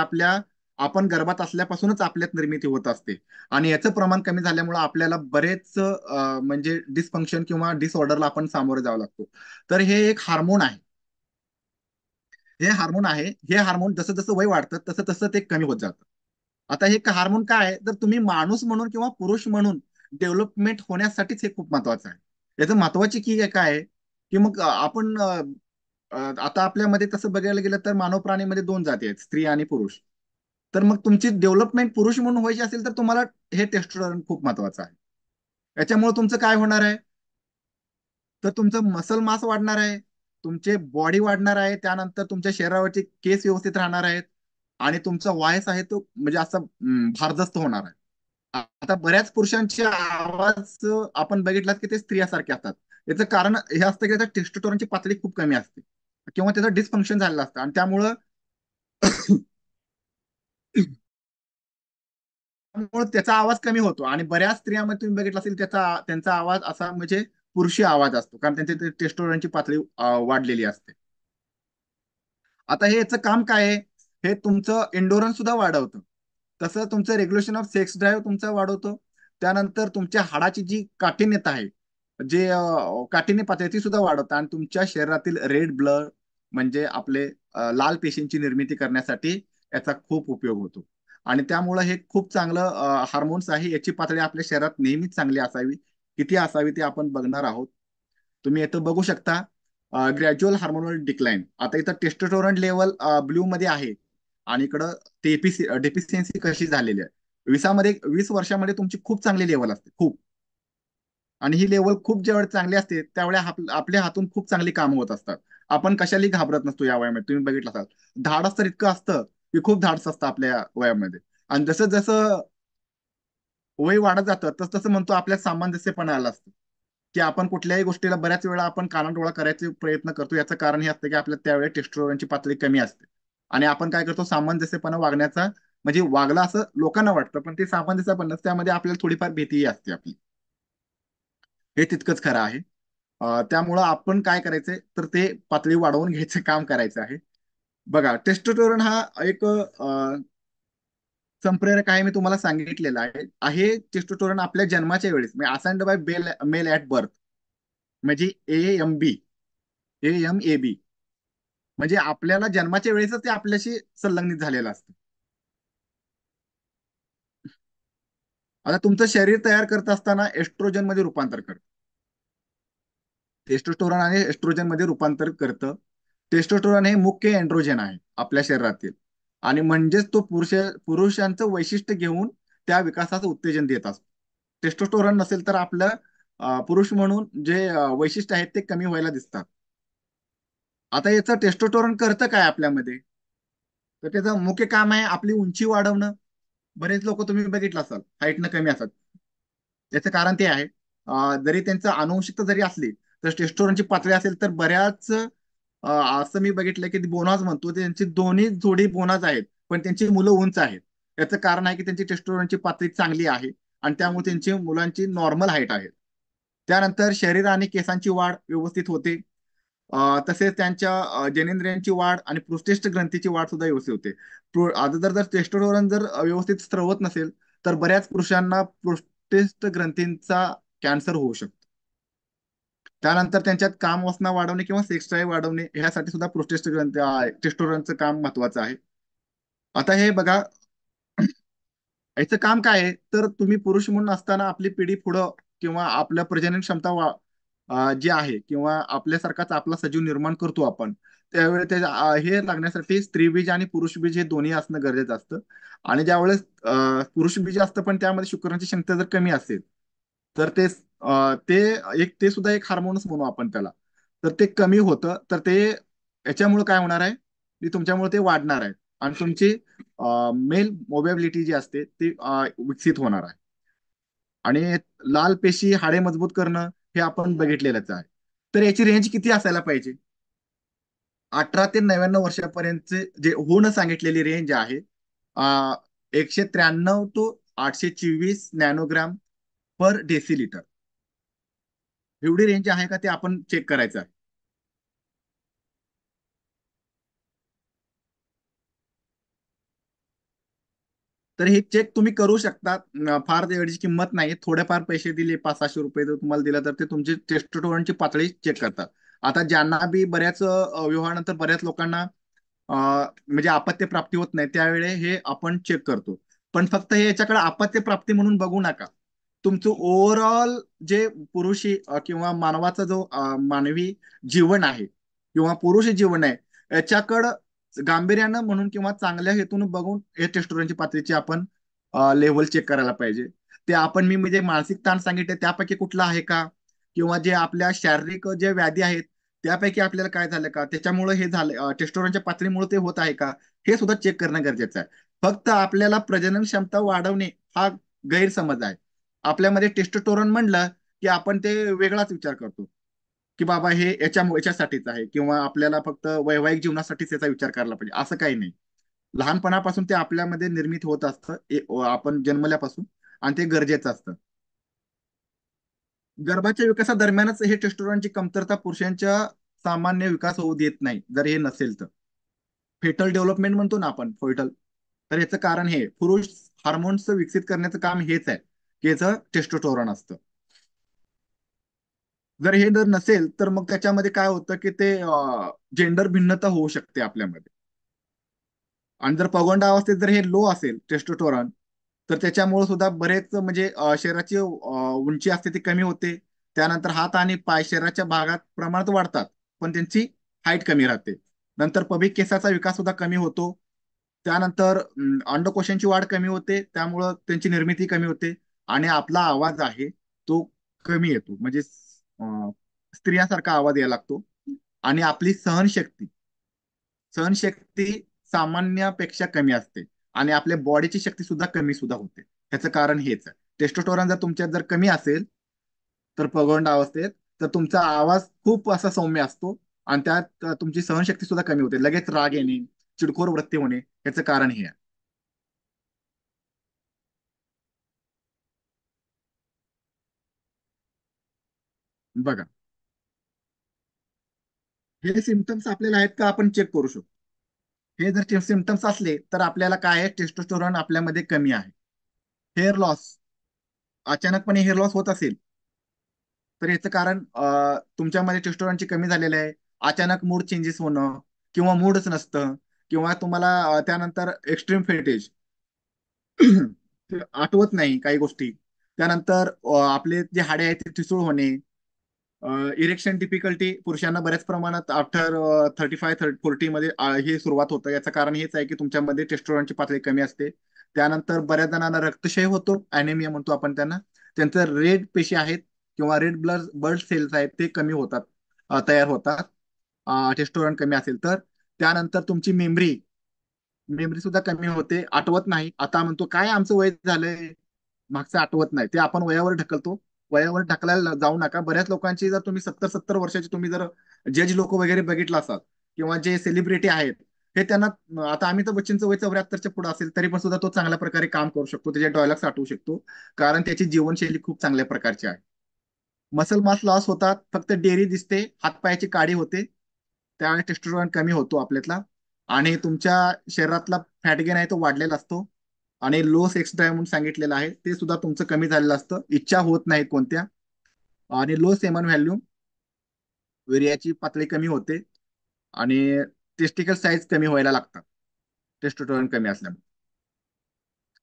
A: आपण गर्भात असल्यापासूनच आपल्यात निर्मिती होत असते. आणि याचं प्रमाण कमी झाल्यामुळे आपल्याला बरेच म्हणजे डिसफंक्शन किंवा डिसऑर्डरला आपण सामोरे जावं लागतो. तर हे एक हार्मोन आहे. हे हार्मोन जसं जसं वय वाढतं तसं तसं ते कमी होत जातं. आता हे हार्मोन काय आहे, तर तुम्ही माणूस म्हणून किंवा पुरुष म्हणून डेव्हलपमेंट होण्यासाठीच हे खूप महत्वाचं आहे. याचं महत्वाची की काय आहे, की मग आपण आता आपल्यामध्ये तसं बघायला गेलं तर मानव प्राणीमध्ये दोन जाती आहेत, स्त्री आणि पुरुष. तर मग तुमची डेव्हलपमेंट पुरुष म्हणून व्हायची असेल तर तुम्हाला हे टेस्टोस्टेरॉन खूप महत्वाचं आहे. याच्यामुळे तुमचं काय होणार आहे, तर तुमचं मसल मास वाढणार आहे, तुमचे बॉडी वाढणार आहे, त्यानंतर तुमच्या शरीरावरचे केस व्यवस्थित राहणार आहेत, आणि तुमचा वायस आहे तो म्हणजे असं भारदस्त होणार आहे. आता बऱ्याच पुरुषांचे आवाज आपण बघितलात की ते स्त्रियासारखे असतात. याचं कारण हे असतं की त्याच्या टेस्टोस्टेरॉनची पातळी खूप कमी असते, किंवा त्याचं डिस्फंक्शन झालेलं असतं, आणि त्यामुळं त्यामुळे त्याचा आवाज कमी होतो. आणि बऱ्याच स्त्रियांमध्ये तुम्ही बघितलं असेल त्यांचा आवाज असा म्हणजे पुरुषी आवाज असतो, कारण त्यांची टेस्टोस्टेरॉनची पातळी वाढलेली असते. आता हे याचं काम काय आहे, हे तुमचं एन्डोरन्स सुद्धा वाढवतं. तसं तुमचं रेग्युलेशन ऑफ सेक्स ड्राईव्ह तुमचा वाढवतो. त्यानंतर तुमच्या हाडाची जी काठिण्यता आहे, जे काठिण्य पातळी ती सुद्धा वाढवतं, आणि तुमच्या शरीरातील रेड ब्लड म्हणजे आपले लाल पेशींची निर्मिती करण्यासाठी याचा खूप उपयोग होतो. आणि त्यामुळं हे खूप चांगलं हार्मोन्स आहे. याची पातळी आपल्या शरीरात नेहमीच चांगली असावी. किती असावी ते आपण बघणार आहोत. तुम्ही इथं बघू शकता ग्रॅज्युअल हार्मोनल डिक्लाइन. आता इथं टेस्टोस्टेरॉन लेवल ब्ल्यू मध्ये आहे, आणि इकडं डेफिशियन्सी कशी झालेली आहे. 20 वर्षामध्ये तुमची खूप चांगली लेवल असते, खूप. आणि ही लेवल खूप ज्यावेळेस चांगली असते त्यावेळेस आपल्या हातून खूप चांगली कामं होत असतात. आपण कशालाही घाबरत नसतो या वयामध्ये, तुम्ही बघितलं असाल. धाडस तर इतकं असतं की खूप धाडस असतं आपल्या वयामध्ये. आणि जसं जसं वय वाढत जातं तस तसं म्हणतो आपल्यात सामंजस्यपणा आला असतं, की आपण कुठल्याही गोष्टीला बऱ्याच वेळा आपण कानाडोळा करायचे प्रयत्न करतो. याचं कारण हे असतं की आपल्या त्यावेळेस टेस्टोस्टेरॉनची पातळी कमी असते, आणि आपण काय करतो, सामंजस्यपणा वागण्याचा म्हणजे वागला असं लोकांना वाटतं, पण ते सामंजस्यपणा त्यामध्ये आपल्याला थोडीफार भीतीही असते आपली. हे तितकंच खरं आहे. त्यामुळं आपण काय करायचंय, तर ते पातळी वाढवून घ्यायचं काम करायचं आहे. बघा, टेस्टोस्टेरॉन हा एक संप्रेरक आहे, मी तुम्हाला सांगितलेलं आहे. टेस्टोस्टेरॉन आपल्या जन्माच्या वेळेस म्हणजे assigned by male at birth, म्हणजे AMAB, म्हणजे आपल्याला जन्माच्या वेळेस ते आपल्याशी संलग्नित झालेलं असतं. आता तुमचं शरीर तयार करत असताना एस्ट्रोजन मध्ये रूपांतर करतं. टेस्टोस्टेरॉन आणि एस्ट्रोजन मध्ये रूपांतर करतं. टेस्टोस्टेरॉन हे मुख्य एंड्रोजन आहे आपल्या शरीरातील, आणि म्हणजेच तो पुरुषांचं वैशिष्ट्य घेऊन त्या विकासाचं उत्तेजन देत असतो. टेस्टोस्टेरॉन नसेल तर आपलं पुरुष म्हणून जे वैशिष्ट्य आहेत ते कमी व्हायला दिसतात. आता याचं टेस्टोस्टेरॉन करतं काय आपल्यामध्ये, तर त्याचं मुख्य काम आहे आपली उंची वाढवणं. बरेच लोक तुम्ही बघितलं असाल हाईटनं कमी असतात. त्याचं कारण ते आहे, जरी त्यांचं आनुवंशिकता जरी असली तर टेस्टोस्टेरॉनची पातळी असेल तर बऱ्याच असं मी बघितलं की बोनाज म्हणतो त्यांची दोन्ही जोडी बोनाज आहेत, पण त्यांची मुलं उंच आहेत. याचं कारण आहे की त्यांची टेस्टोस्टेरॉनची पातळी चांगली आहे, आणि त्यामुळे त्यांची मुलांची नॉर्मल हाईट आहे. त्यानंतर शरीर आणि केसांची वाढ व्यवस्थित होते. तसेच त्यांच्या जनेंद्रियांची वाढ आणि प्रोस्टेस्ट ग्रंथीची वाढ सुद्धा व्यवस्थित होते. आता जर जर टेस्टोस्टेरॉन जर व्यवस्थित स्त्रवत नसेल तर बऱ्याच पुरुषांना प्रोस्टेस्ट ग्रंथींचा कॅन्सर होऊ शकतो. त्यानंतर त्यांच्यात काम वासना वाढवणे किंवा सेक्स ड्राईव्ह वाढवणे ह्यासाठी सुद्धा प्रोस्टेस्ट ग्रंथी टेस्टोस्टेरॉनचं काम महत्वाचं आहे. आता हे बघा, याचं काम काय आहे, तर तुम्ही पुरुष म्हणून असताना आपली पिढी पुढं किंवा आपल्या प्रजनन क्षमता जी आहे, किंवा आपल्यासारखाच आपला सजीव निर्माण करतो आपण, त्यावेळी हे लागण्यासाठी स्त्रीबीज आणि पुरुषबीज हे दोन्ही असणं गरजेचं असतं. आणि ज्यावेळेस पुरुषबीज असतं पण त्यामध्ये शुक्राणूची संख्या जर कमी असेल तर ते ते सुद्धा एक हार्मोनच म्हणू आपण त्याला. तर ते कमी होतं, तर ते याच्यामुळे काय होणार आहे, की तुमच्यामुळे ते वाढणार आहे. आणि तुमची मेल मोबॅबिलिटी जी असते ती विकसित होणार आहे. आणि लाल पेशी हाडे मजबूत करणं हे आपण बघितलेलंच आहे. तर याची रेंज किती असायला पाहिजे? 18 ते 99 वर्षापर्यंतचे जे होणं सांगितलेली रेंज आहे, 193 to 824 नॅनोग्राम पर डेसिलिटर. एवढी रेंज आहे का ते आपण चेक करायचं आहे. तर हे चेक तुम्ही करू शकता. फार त्याची किंमत नाही, थोडेफार पैसे दिले, 500-600 रुपये जर तुम्हाला दिला तर ते तुमची टेस्टोस्टेरोनची पातळी चेक करतात. आता ज्यांना बी बऱ्याच विवाहानंतर बऱ्याच लोकांना म्हणजे अपत्य प्राप्ती होत नाही, त्यावेळी हे आपण चेक करतो. पण फक्त हे याच्याकडे अपत्य प्राप्ती म्हणून बघू नका. तुमचं ओव्हरऑल जे पुरुषी किंवा मानवाचा जो मानवी जीवन आहे किंवा पुरुष जीवन आहे, याच्याकडं गांभीर्यानं म्हणून किंवा चांगल्या हेतून बघून हे टेस्टोस्टेरोनची पातळीची आपण लेवल चेक करायला पाहिजे. ते आपण मी म्हणजे मानसिक ताण सांगितले त्यापैकी कुठला आहे का, किंवा जे आपल्या शारीरिक जे व्याधी आहेत त्यापैकी आपल्याला काय झालं का, त्याच्यामुळे हे झालं टेस्टोस्टेरोनच्या पातळीमुळे ते होत आहे का, हे सुद्धा चेक करणं गरजेचं आहे. फक्त आपल्याला प्रजनन क्षमता वाढवणे हा गैरसमज आहे. आपल्यामध्ये टेस्टोस्टेरोन म्हणलं की आपण ते वेगळाच विचार करतो, की बाबा हे याच्यासाठीच आहे किंवा आपल्याला फक्त वैवाहिक जीवनासाठीच याचा विचार करायला पाहिजे, असं काही नाही. लहानपणापासून ते आपल्यामध्ये निर्मित होत असतं, आपण जन्मल्यापासून, आणि ते गरजेचं असतं. गर्भाच्या विकासादरम्यानच हे टेस्टोस्टेरोनची कमतरता पुरुषांच्या सामान्य विकास होऊ देत नाही, जर हे नसेल तर. फेटल डेव्हलपमेंट म्हणतो ना आपण, फेटल, तर याचं कारण हे पुरुष हार्मोन्स विकसित करण्याचं काम हेच आहे, की याचं टेस्टोस्टेरोन असतं. जर हे जर नसेल तर मग त्याच्यामध्ये काय होतं की ते जेंडर भिन्नता होऊ शकते आपल्यामध्ये. आणि जर पौगंडावस्थेत जर हे लो असेल टेस्टोस्टेरॉन, तर त्याच्यामुळे सुद्धा बरेच म्हणजे शरीराची उंची असते ती कमी होते. त्यानंतर हात आणि पाय शरीराच्या भागात प्रमाणात वाढतात, पण त्यांची हाईट कमी राहते. नंतर पबिक केसाचा विकास सुद्धा कमी होतो. त्यानंतर अंडकोशांची वाढ कमी होते, त्यामुळं त्यांची निर्मिती कमी होते. आणि आपला आवाज आहे तो कमी येतो, म्हणजे स्त्रियांसारखा आवाज यायला लागतो. आणि आपली सहनशक्ती सामान्यापेक्षा कमी असते. आणि आपल्या बॉडीची शक्ती सुद्धा कमी सुद्धा होते. ह्याचं कारण हेच आहे. टेस्टोस्टेरॉन जर तुमच्यात जर कमी असेल तर पौगंड अवस्थेत, तर तुमचा आवाज खूप असा सौम्य असतो. आणि त्यात तुमची सहनशक्ती सुद्धा कमी होते, लगेच राग येणे, चिडखोर वृत्ती होणे, ह्याचं कारण हे आहे. बघा, हे सिमटम्स आपल्याला आहेत का आपण चेक करू शकतो. हे जर सिमटम्स असले तर आपल्याला काय आहे, टेस्टोस्टेरॉन आपल्यामध्ये कमी आहे. हेअर लॉस, अचानकपणे हेअर लॉस होत असेल तर याचं कारण तुमच्यामध्ये टेस्टोस्टेरॉनची कमी झालेलं आहे. अचानक मूड चेंजेस होणं, किंवा मूडच नसतं, किंवा तुम्हाला त्यानंतर एक्स्ट्रीम फेटेज आठवत नाही काही गोष्टी. त्यानंतर आपले जे हाडे आहेत ते ठिसूळ होणे, इरेक्शन डिफिकल्टी पुरुषांना बऱ्याच प्रमाणात आफ्टर 35-40 मध्ये हे सुरुवात होतं. याचं कारण हेच आहे की तुमच्यामध्ये टेस्टोस्टेरॉनची पातळी कमी असते. त्यानंतर बऱ्याच जणांना रक्तक्षय होतो, अॅनेमिया म्हणतो आपण त्यांना. त्यांचं रेड पेशी आहेत किंवा रेड ब्लड सेल्स आहेत ते कमी होतात, तयार होतात, टेस्टोस्टेरॉन कमी असेल तर. त्यानंतर तुमची मेमरी मेमरी सुद्धा कमी होते, आठवत नाही. आता म्हणतो काय आमचं वय झालंय, मागचं आठवत नाही, ते आपण वयावर ढकलतो. वयावर ढकलायला जाऊ नका. बऱ्याच लोकांची जर तुम्ही 70-70 वर्षाची तुम्ही जर जज लोक वगैरे बघितलं असाल, किंवा जे सेलिब्रिटी आहेत, हे त्यांना, आता अमिताभ बच्चनचं वय 74च्या पुढे असेल तरी पण सुद्धा तो चांगल्या प्रकारे काम करू शकतो, त्याचे डायलॉग्स आठवू शकतो, कारण त्याची जीवनशैली खूप चांगल्या प्रकारची आहे. मसल मास लॉस होतात, फक्त डेअरी दिसते, हातपायाची काडी होते, त्यामुळे टेस्टोस्टेरॉन कमी होतो आपल्यातला. आणि तुमच्या शरीरातला फॅट गेन आहे तो वाढलेला असतो. आणि लो सेक्स ड्राईव्ह म्हणून सांगितलेलं आहे, ते सुद्धा तुमचं कमी झालेलं असतं, इच्छा होत नाही कोणत्या. आणि लो सेमन व्हॅल्यूम, युरियाची पातळी कमी होते. आणि टेस्टिकल साईज कमी व्हायला लागतात टेस्टोस्टेरॉन कमी असल्यामुळे.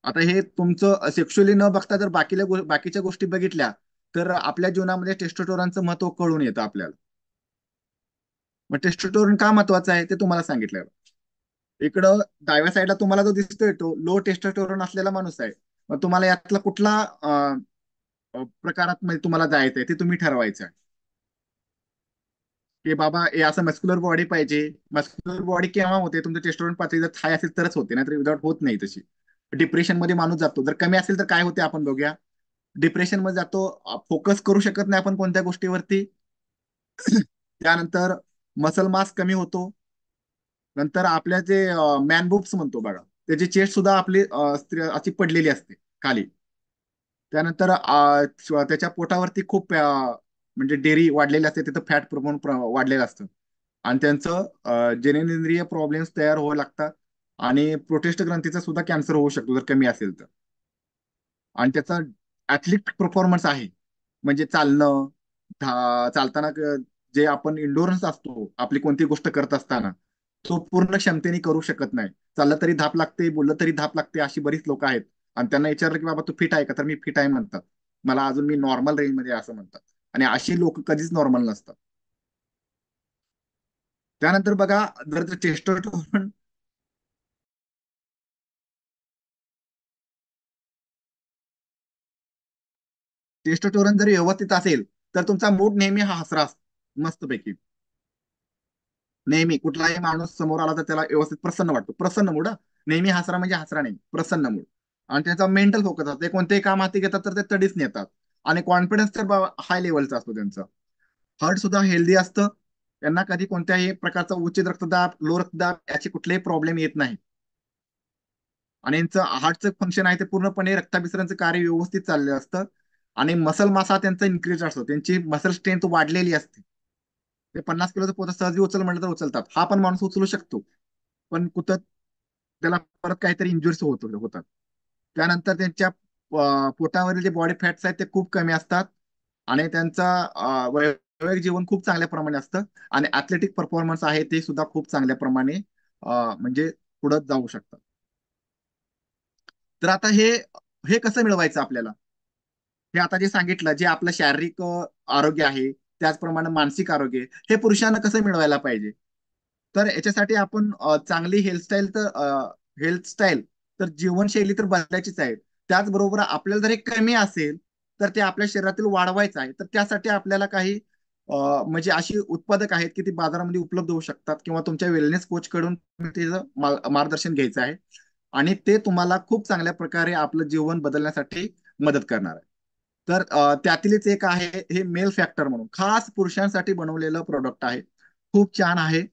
A: आता हे तुमचं सेक्शुअली न बघता जर बाकीच्या गोष्टी बघितल्या तर आपल्या जीवनामध्ये टेस्टोस्टेरॉनचं महत्व कळून येतं आपल्याला. मग टेस्टोस्टेरॉन का महत्वाचं आहे ते तुम्हाला सांगितलं. इकडं डाव्या साईडला तुम्हाला जो दिसतोय तो लो टेस्टोस्टेरॉन असलेला माणूस आहे. मग तुम्हाला यातला कुठला प्रकारात म्हणजे तुम्हाला जायचं आहे ते तुम्ही ठरवायचं आहे. की बाबा हे असं मस्क्युलर बॉडी पाहिजे. मस्क्युलर बॉडी केव्हा होते, तुमचं टेस्टोस्टेरोन पातळी जर हाय असेल तरच होते, नाहीतर विदाउट होत नाही तशी. डिप्रेशन मध्ये माणूस जातो. जर कमी असेल तर काय होते आपण बघूया. डिप्रेशन मध्ये जातो, फोकस करू शकत नाही आपण कोणत्या गोष्टीवरती. त्यानंतर मसल मास कमी होतो. नंतर आपल्या जे मॅन बुब्स म्हणतो बघा, त्याची चेस्ट सुद्धा आपली अशी पडलेली असते खाली. त्यानंतर त्याच्या पोटावरती खूप म्हणजे डेअरी वाढलेली असते, तिथं फॅट प्रमाण वाढलेलं असतं. आणि त्यांचं जननेंद्रिय प्रॉब्लेम्स तयार व्हावं लागतात. आणि प्रोटेस्ट ग्रंथीचा सुद्धा कॅन्सर होऊ शकतो जर कमी असेल तर. आणि त्याचा ऍथलिट परफॉर्मन्स आहे, म्हणजे चालणं, चालताना जे आपण इंडोरन्स असतो आपली कोणती गोष्ट करत असताना, तो पूर्ण क्षमतेने करू शकत नाही. चाललं तरी धाप लागते, बोललं तरी धाप लागते, अशी बरीच लोक आहेत. आणि त्यांना विचारलं की बाबा तू फिट आहे का, तर मी फिट आहे म्हणतात. मला अजून मी नॉर्मल रेंज मध्ये आहे असं म्हणतात. आणि अशी लोक कधीच नॉर्मल नसतात. त्यानंतर बघा, जर टेस्टोस्टेरोन टेस्टोस्टेरोन जर व्यवस्थित असेल तर तुमचा मूड नेहमी हा हसरा असतो मस्तपैकी. नेहमी कुठलाही माणूस समोर आला तर त्याला व्यवस्थित प्रसन्न वाटतो. प्रसन्न मूड, नेहमी हसरा म्हणजे हसरा नाही, प्रसन्न मूड. आणि त्यांचा मेंटल फोकस असतो, ते कोणतेही काम हाती घेतात तर ते तडीच नेतात. आणि कॉन्फिडन्स तर हाय लेवलचा असतो त्यांचा. हार्ट सुद्धा हेल्दी असतं. त्यांना कधी कोणत्याही प्रकारचा उच्च रक्तदाब, लो रक्तदाब याचे कुठलेही प्रॉब्लेम येत नाही. आणि यांचं हार्टचं फंक्शन आहे ते पूर्णपणे रक्ताभिसरणचं कार्य व्यवस्थित चाललेलं असतं. आणि मसल मासा त्यांचा इन्क्रीज असतो, त्यांची मसल स्ट्रेंथ वाढलेली असते. ते 50 किलोचं पोतं सहज उचल म्हटलं तर उचलतात, हा पण माणूस उचलू शकतो. पण कुठं त्याला परत काहीतरी इंजुरीज होतात. त्यानंतर त्यांच्या पोटावरील जे बॉडी फॅट्स आहेत ते खूप कमी असतात. आणि त्यांचा वैवाहिक जीवन खूप चांगल्या प्रमाणे असतं. आणि ऍथलेटिक परफॉर्मन्स आहे ते सुद्धा खूप चांगल्या प्रमाणे म्हणजे पुढे जाऊ शकतात. तर आता हे कसं मिळवायचं आपल्याला. हे आता जे सांगितलं, जे आपलं शारीरिक आरोग्य आहे, त्याचप्रमाणे मानसिक आरोग्य आहे, हे पुरुषांना कसं मिळवायला पाहिजे. तर याच्यासाठी आपण चांगली हेल्थ स्टाईल तर जीवनशैली तर बदलायचीच आहे. त्याचबरोबर आपल्याला जर हे कमी असेल तर ते आपल्या शरीरातील वाढवायचं आहे. तर त्यासाठी आपल्याला काही म्हणजे अशी उत्पादक आहेत की ती बाजारामध्ये उपलब्ध होऊ शकतात, किंवा तुमच्या वेलनेस कोच कडून त्याचं मार्गदर्शन घ्यायचं आहे. आणि ते तुम्हाला खूप चांगल्या प्रकारे आपलं जीवन बदलण्यासाठी मदत करणार आहे. तर त्यातीलच एक आहे हे मेल फॅक्टर म्हणून खास पुरुषांसाठी बनवलेलं प्रोडक्ट आहे. खूप छान आहे.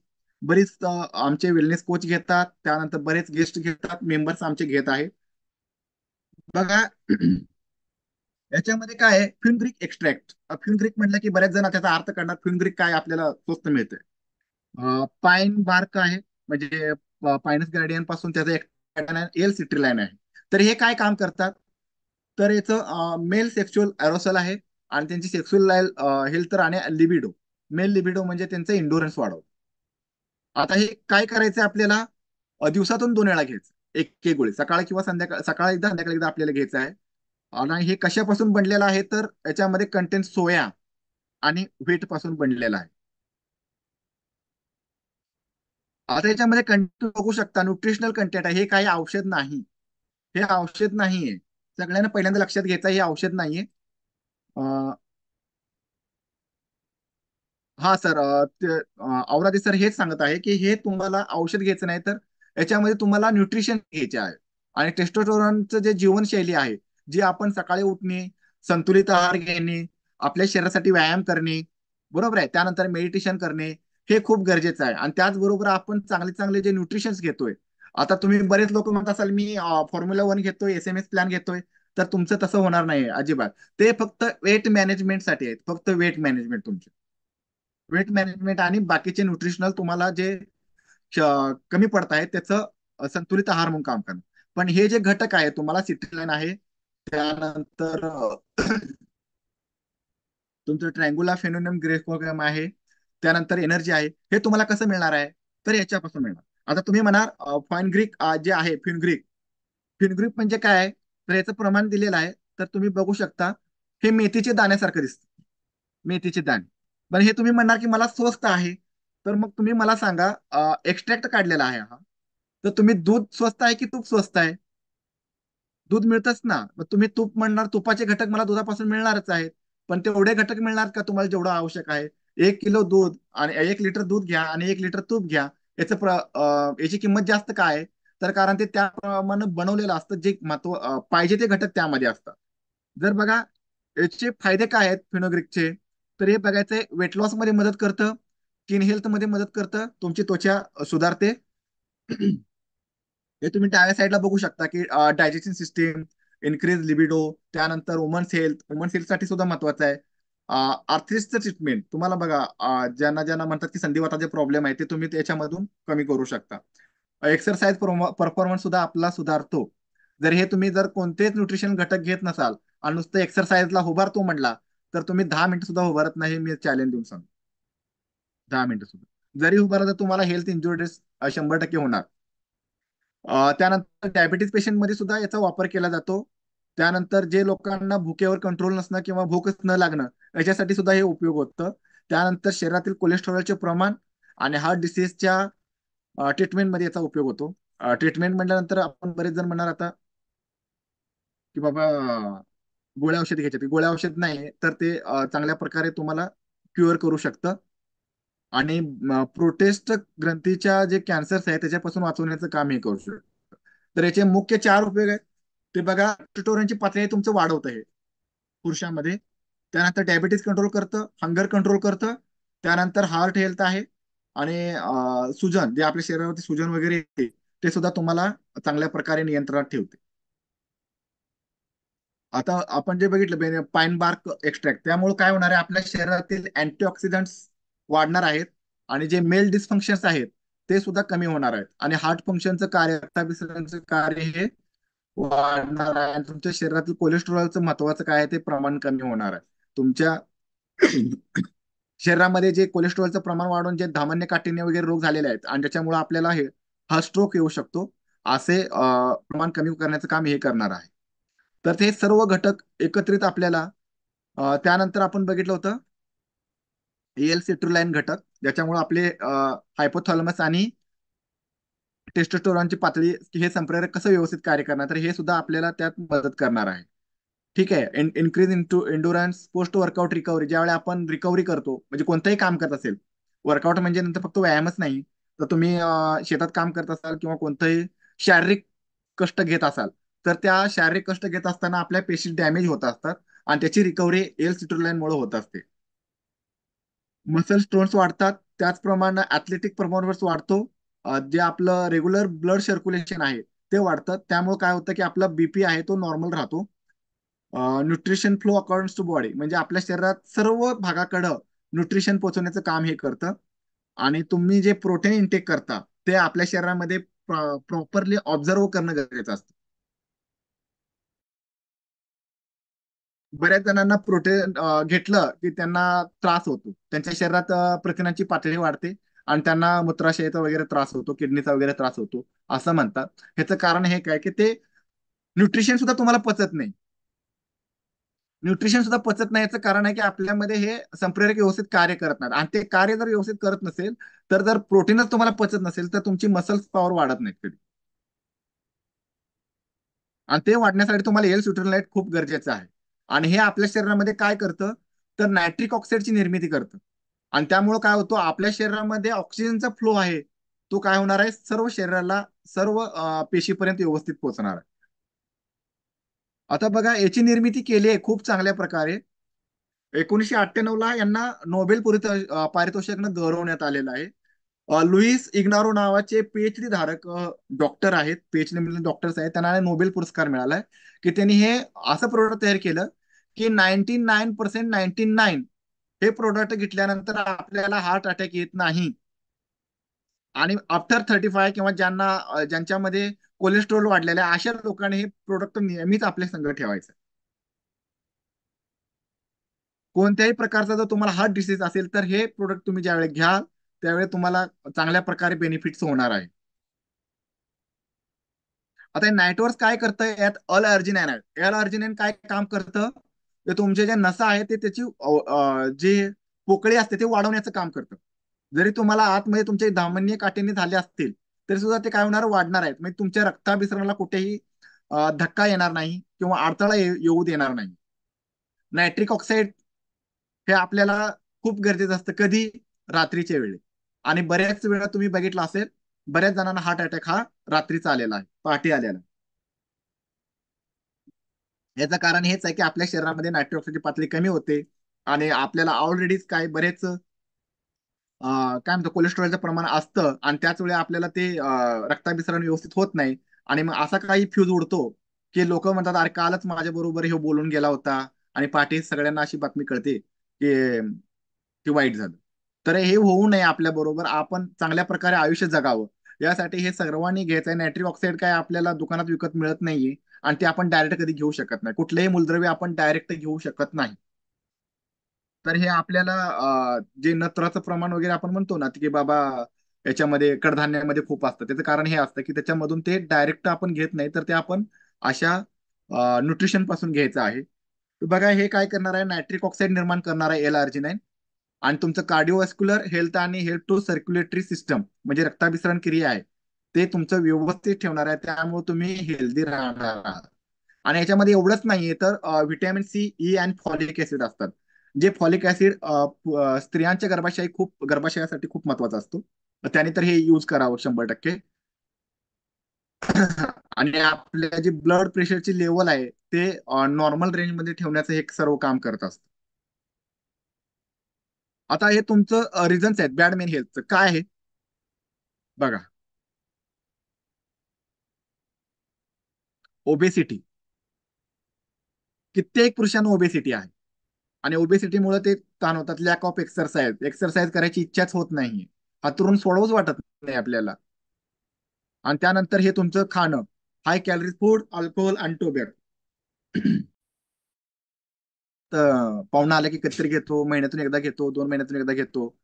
A: बरीच आमचे वेलनेस कोच घेतात, त्यानंतर बरेच गेस्ट घेतात, मेंबर्स आमचे घेत आहेत. बघा, याच्यामध्ये काय आहे, फ्युनग्रिक एक्स्ट्रॅक्ट. फ्युनग्रिक म्हटलं की बऱ्याच जण त्याचा अर्थ करणार फ्युनग्रिक काय आपल्याला स्वस्त मिळते. पाईन बार्क आहे, म्हणजे पायनस गार्डियन पासून त्याचं एक एल सिट्रिलाइन आहे. तर हे काय काम करतात, तर याचं मेल सेक्शुअल अरोसल आहे. आणि त्यांची सेक्शुअल हेल्थ आणि लिबिडो, मेल लिबिडो म्हणजे त्यांचं इंडोरन्स वाढवतो. आता हे काय करायचं आपल्याला, दिवसातून 2 वेळा घ्यायचं. एक एक गोळी सकाळी किंवा संध्याकाळ, सकाळी एकदा संध्याकाळी एकदा आपल्याला घ्यायचं आहे. आणि हे कशापासून बनलेलं आहे, तर याच्यामध्ये कंटेंट सोया आणि व्हीट पासून बनलेला आहे. आता याच्यामध्ये कंटेंट बघू शकता, न्यूट्रिशनल कंटेंट आहे, हे काही औषध नाही. हे औषध नाहीये. सगळ्यांना पहिल्यांदा लक्षात घ्यायचं, हे औषध नाहीये. हा सर, औरादी सर हेच सांगत आहे की हे तुम्हाला औषध घ्यायचं नाही, तर याच्यामध्ये तुम्हाला न्यूट्रिशन घ्यायचे आहे. आणि टेस्टोस्टेरॉनचं जे जीवनशैली आहे, जी आपण सकाळी उठणे, संतुलित आहार घेणे, आपल्या शरीरासाठी व्यायाम करणे, बरोबर आहे, त्यानंतर मेडिटेशन करणे, हे खूप गरजेचं आहे. आणि त्याचबरोबर आपण चांगले चांगले जे न्यूट्रिशन्स घेतोय. आता तुम्ही बरेच लोक म्हणत असाल मी फॉर्म्युला 1 घेतोय, SMS प्लॅन घेतोय. तर तुमचं तसं होणार नाही अजिबात. ते फक्त वेट मॅनेजमेंटसाठी आहेत, फक्त वेट मॅनेजमेंट तुमचे. वेट मॅनेजमेंट आणि बाकीचे न्यूट्रिशनल तुम्हाला जे कमी पडत आहे त्याचं संतुलित आहार म्हणून काम करणार. पण हे जे घटक आहे, तुम्हाला सिट्रीलाइन आहे, त्यानंतर तुमचं ट्रँग्युला फेनोनियम ग्रेकोग्राम आहे, त्यानंतर एनर्जी आहे, हे तुम्हाला कसं मिळणार आहे, तर याच्यापासून मिळणार. आता तुम्ही म्हणाल फाईन ग्रीक जे आहे फिनग्रीक. फिनग्रीक म्हणजे काय आहे, तर याचं प्रमाण दिलेलं आहे. तर तुम्ही बघू शकता, हे मेथीचे दाण्यासारखं दिसतं. मेथीचे दाणे. पण हे तुम्ही म्हणणार की मला स्वस्त आहे. तर मग तुम्ही मला सांगा, एक्स्ट्रॅक्ट काढलेला आहे हा. तर तुम्ही दूध स्वस्त आहे की तूप स्वस्त आहे. दूध मिळतच ना, मग तुम्ही तूप म्हणणार तुपाचे घटक मला दुधापासून मिळणारच आहेत. पण तेवढे घटक मिळणार का तुम्हाला जेवढं आवश्यक आहे. एक किलो दूध आणि 1 लिटर दूध घ्या आणि 1 लिटर तूप घ्या. याची किंमत जास्त काय आहे? तर कारण ते त्याप्रमाणे बनवलेलं असतं, जे महत्व पाहिजे ते घटक त्यामध्ये असतात. जर बघा, याचे फायदे काय आहेत फिनोग्रिकचे, तर हे बघायचंय, वेट लॉस मध्ये मदत करतं, स्किन हेल्थ मध्ये मदत करतं, तुमची त्वचा सुधारते. हे तुम्ही डाव्या साईडला बघू शकता की डायजेशन सिस्टीम, इन्क्रीज लिबिडो, त्यानंतर वुमन्स हेल्थ साठी सुद्धा महत्वाचं आहे. आर्थ्रिटिसचं ट्रीटमेंट तुम्हाला बघा, ज्यांना ज्यांना म्हणतात की संधिवाताचे प्रॉब्लेम आहे, ते तुम्ही त्याच्यामधून कमी करू शकता. एक्सरसाइज परफॉर्मन्स सुद्धा आपला सुधारतो. जर कोणतेच न्यूट्रिशन घटक घेत नसाल आणि नुसतं एक्सरसाइजला उभारतो म्हटला, तर तुम्ही 10 मिनिटं सुद्धा उभारत नाही, मी चॅलेंज देऊन सांगतो. 10 मिनिटं सुद्धा जरी उभारला तर तुम्हाला हेल्थ इंजुरीज 100% होणार. त्यानंतर डायबिटीज पेशंटमध्ये सुद्धा याचा वापर केला जातो. त्यानंतर जे लोकांना भुकेवर कंट्रोल नसणं किंवा भूकच न लागणं, याच्यासाठी सुद्धा हे उपयोग होतं. त्यानंतर शरीरातील कोलेस्टेरॉलचे प्रमाण आणि हार्ट डिसीजच्या ट्रीटमेंटमध्ये याचा उपयोग होतो. ट्रीटमेंट म्हटल्यानंतर आपण बरेच जण म्हणणार आता की बाबा गोळ्या औषध घ्यायचे, गोळ्या औषध नाही तर ते चांगल्या प्रकारे तुम्हाला क्युअर करू शकतं. आणि प्रोटेस्ट ग्रंथीच्या जे कॅन्सर्स आहेत त्याच्यापासून वाचवण्याचं काम हे करू शकतं. तर याचे मुख्य 4 उपयोग आहेत. ते बघा, टेस्टोस्टेरोनची पातळी तुमचं वाढवतं हे पुरुषांमध्ये. त्यानंतर डायबिटीज कंट्रोल करतं, हंगर कंट्रोल करतं. त्यानंतर हार्ट हेल्थ आहे. आणि सुजन, जे आपल्या शरीरावरती सुजन वगैरे येते, ते सुद्धा तुम्हाला चांगल्या प्रकारे नियंत्रणात ठेवते. आता आपण जे बघितलं पाईन बार्क एक्स्ट्रॅक्ट, त्यामुळे काय होणार आहे, आपल्या शरीरातील अँटीऑक्सिडंट्स वाढणार आहेत. आणि जे मेल डिस्फंक्शन्स आहेत ते सुद्धा कमी होणार आहेत. आणि हार्ट फंक्शनचं कार्य, रक्ताभिसरणचं कार्य हे वाढणार आहे. आणि तुमच्या शरीरातील कोलेस्ट्रॉलचं महत्वाचं काय आहे, ते प्रमाण कमी होणार आहे. तुमच्या शरीरामध्ये जे कोलेस्ट्रॉलचं प्रमाण वाढून जे धामन्य काठिण्य वगैरे रोग झालेले आहेत, आणि त्याच्यामुळे आपल्याला हा स्ट्रोक येऊ शकतो, असे प्रमाण कमी करण्याचं काम हे करणार आहे. तर ते सर्व घटक एकत्रित आपल्याला, त्यानंतर आपण बघितलं होतं एल सिट्रोलाइन घटक, ज्याच्यामुळे आपले हायपोथॅलॅमस आणि टेस्टोस्टेरॉनची पातळी, हे संप्रेरक कसं व्यवस्थित कार्य करणार, तर हे सुद्धा आपल्याला त्यात मदत करणार आहे. ठीक आहे. Increase into endurance post workout recovery, ज्यावेळी आपण रिकव्हरी करतो, म्हणजे कोणतंही काम करत असेल, वर्कआउट म्हणजे नंतर फक्त व्यायामच नाही, तर तुम्ही शेतात काम करत असाल किंवा कोणतंही शारीरिक कष्ट घेत असाल, तर त्या शारीरिक कष्ट घेत असताना आपल्या पेशी डॅमेज होत असतात, आणि त्याची रिकव्हरी एल सिट्रोलाइन मुळे होत असते. मसल स्टोन्स वाढतात, त्याचप्रमाणे ऍथलेटिक परफॉर्मन्स वाढतो. जे आपलं रेग्युलर ब्लड सर्क्युलेशन आहे ते वाढतं, त्यामुळे काय होतं की आपला बीपी आहे तो नॉर्मल राहतो. Nutrition flow according to body, म्हणजे आपल्या शरीरात सर्व भागाकडं न्यूट्रिशन पोहोचवण्याचं काम हे करतं. आणि तुम्ही जे प्रोटीन इंटेक करता, ते आपल्या शरीरामध्ये प्रॉपरली ऑब्झर्व करणं गरजेचं असतं. बऱ्याच जणांना प्रोटीन घेतलं की त्यांना त्रास होतो, त्यांच्या शरीरात प्रथिनांची पातळी वाढते, आणि त्यांना मूत्राशयाचा वगैरे त्रास होतो, किडनीचा वगैरे त्रास होतो, असं म्हणतात. ह्याचं कारण हे काय की ते न्यूट्रिशन सुद्धा तुम्हाला पचत नाही. न्यूट्रिशन सुद्धा पचत नाही, याचं कारण आहे की आपल्यामध्ये हे संप्रेरक व्यवस्थित कार्य करत नाहीत, आणि ते कार्य जर व्यवस्थित करत नसेल, तर जर प्रोटीनच तुम्हाला पचत नसेल, तर तुमची मसल्स पॉवर वाढत नाही कधी. आणि ते वाढण्यासाठी तुम्हाला एल सुट्रोलाइट खूप गरजेचं आहे. आणि हे आपल्या शरीरामध्ये काय करतं, तर नायट्रिक ऑक्साईडची निर्मिती करतं. आणि त्यामुळे काय होतं, आपल्या शरीरामध्ये ऑक्सिजनचा फ्लो आहे, तो काय होणार आहे, सर्व शरीराला, सर्व पेशीपर्यंत व्यवस्थित पोहोचणार आहे. आता बघा, याची निर्मिती केली आहे खूप चांगल्या प्रकारे. 1998 यांना पारितोषिकनं गौरवण्यात आलेलं आहे. लुईस इग्नारो नावाचे पीएचडी धारक डॉक्टर आहेत, पीएचडी म्हणजे डॉक्टर्स आहेत, त्यांना नोबेल पुरस्कार मिळालाय की त्यांनी हे असं प्रोडक्ट तयार केलं की 99% हे प्रोडक्ट घेतल्यानंतर आपल्याला हार्ट अटॅक येत नाही. आणि आफ्टर 35 किंवा ज्यांच्यामध्ये कोलेस्ट्रॉल वाढलेलं आहे, अशा लोकांनी हे प्रोडक्ट नेहमीच आपल्या संग ठेवायचं. कोणत्याही प्रकारचा जर तुम्हाला हार्ट डिसीज असेल, तर हे प्रोडक्ट तुम्ही ज्यावेळी घ्याल, त्यावेळी तुम्हाला चांगल्या प्रकारे बेनिफिट्स होणार आहे. आता नाईटवर्स काय करतं, यात अल अर्जिनाइन आहे. एल अर्जिनाइन काय काम करतं, ते तुमचे जे नसा आहे ते त्याची जे पोकळी असते ते वाढवण्याचं काम करतं. जरी तुम्हाला आतमध्ये तुमचे धामन्य काठिण्य झाले असतील, तरी सुद्धा ते काय होणार, वाढणार आहेत. म्हणजे तुमच्या रक्ताभिसरणाला कुठेही धक्का येणार नाही किंवा अडथळा येऊ देणार नाही. नायट्रिक ऑक्साईड हे आपल्याला खूप गरजेचं असतं. कधी? रात्रीच्या वेळी. आणि बऱ्याच वेळा तुम्ही बघितलं असेल, बऱ्याच जणांना हार्ट अटॅक हा रात्रीचा आलेला आहे, पहाटे आलेला. याचं कारण हेच आहे की आपल्या शरीरामध्ये नायट्रिक ऑक्साईडची पातळी कमी होते आणि आपल्याला ऑलरेडीच काय बरेच काय म्हणतो कोलेस्ट्रॉलचं प्रमाण असतं आणि त्याच वेळी आपल्याला ते रक्ताभिसरण व्यवस्थित होत नाही आणि मग असा काही फ्यूज उडतो की लोक म्हणतात अरे कालच माझ्या बरोबर हे बोलून गेला होता आणि पाठी सगळ्यांना अशी बातमी कळते की की वाईट झालं. तर हे होऊ नये आपल्या बरोबर, आपण चांगल्या प्रकारे आयुष्य जगावं यासाठी हे सर्वांनी घ्यायचं आहे. नायट्रिक ऑक्साईड काय आपल्याला दुकानात विकत मिळत नाहीये आणि ते आपण डायरेक्ट कधी घेऊ शकत नाही. कुठलेही मूलद्रव्य आपण डायरेक्ट घेऊ शकत नाही. तर हे आपल्याला जे नत्राचं प्रमाण वगैरे आपण म्हणतो ना की बाबा याच्यामध्ये कडधान्यामध्ये खूप असतं, त्याचं कारण हे असतं की त्याच्यामधून ते डायरेक्ट आपण घेत नाही, तर ते आपण अशा न्यूट्रिशन पासून घ्यायचं आहे. तर बघा हे काय करणार आहे, नायट्रिक ऑक्साईड निर्माण करणार आहे L-आर्जिनाइन आणि तुमचं कार्डिओव्हास्क्युलर हेल्थ आणि हेल्थ टू सर्क्युलेटरी सिस्टम म्हणजे रक्ताभिसरण क्रिया आहे ते तुमचं व्यवस्थित ठेवणार आहे, त्यामुळे तुम्ही हेल्दी राहणार आहात. आणि याच्यामध्ये एवढंच नाहीये तर व्हिटॅमिन सी, ई आणि फॉलिक ऍसिड असतात. जे फॉलिक ऍसिड स्त्रियांच्या गर्भाशयासाठी खूप महत्वाचा असतो. त्याने तर हे यूज करावं 100%. आणि आपल्या जे ब्लड प्रेशरची लेवल आहे ते नॉर्मल रेंजमध्ये ठेवण्याचं हे सर्व काम करत असतं. आता हे तुमचं रिझन्स आहेत बॅड मेन हेल्थचं काय आहे बघा. ओबेसिटी, कित्येक पुरुषांना ओबेसिटी आहे आणि ओबेसिटीमुळे ते ताण होतात. लॅक ऑफ एक्सरसाइज, एक्सरसाइज करायची इच्छाच होत नाही, हातरून सोडवूच वाटत नाही आपल्याला. आणि त्यानंतर हे तुमचं खाणं, हाय कॅलरी फूड, अल्कोहोल आणि टोबॅको. तर पाहुणा आला की कधीतरी घेतो, महिन्यातून एकदा घेतो, 2 महिन्यातून एकदा घेतो.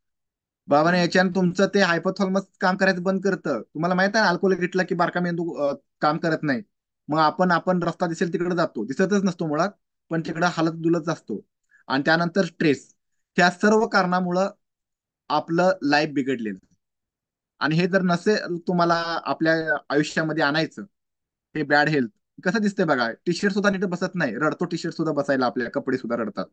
A: बाबाने याच्यानं तुमचं ते हायपोथॉलमस काम करायचं बंद करतं. तुम्हाला माहित आहे अल्कोहोल घेतला की बारका मेंदू काम करत नाही. मग आपण रस्ता दिसेल तिकडे जातो, दिसतच नसतो मुळात, पण तिकडे हालत दुलत असतो. आणि त्यानंतर स्ट्रेस, त्या सर्व कारणामुळं आपलं लाईफ बिघडलेलं. आणि हे जर नसेल तुम्हाला आपल्या आयुष्यामध्ये आणायचं, हे बॅड हेल्थ कसं दिसतंय बघा. टी शर्ट सुद्धा नीट बसत नाही, रडतो टी शर्ट सुद्धा बसायला, आपल्या कपडे सुद्धा रडतात.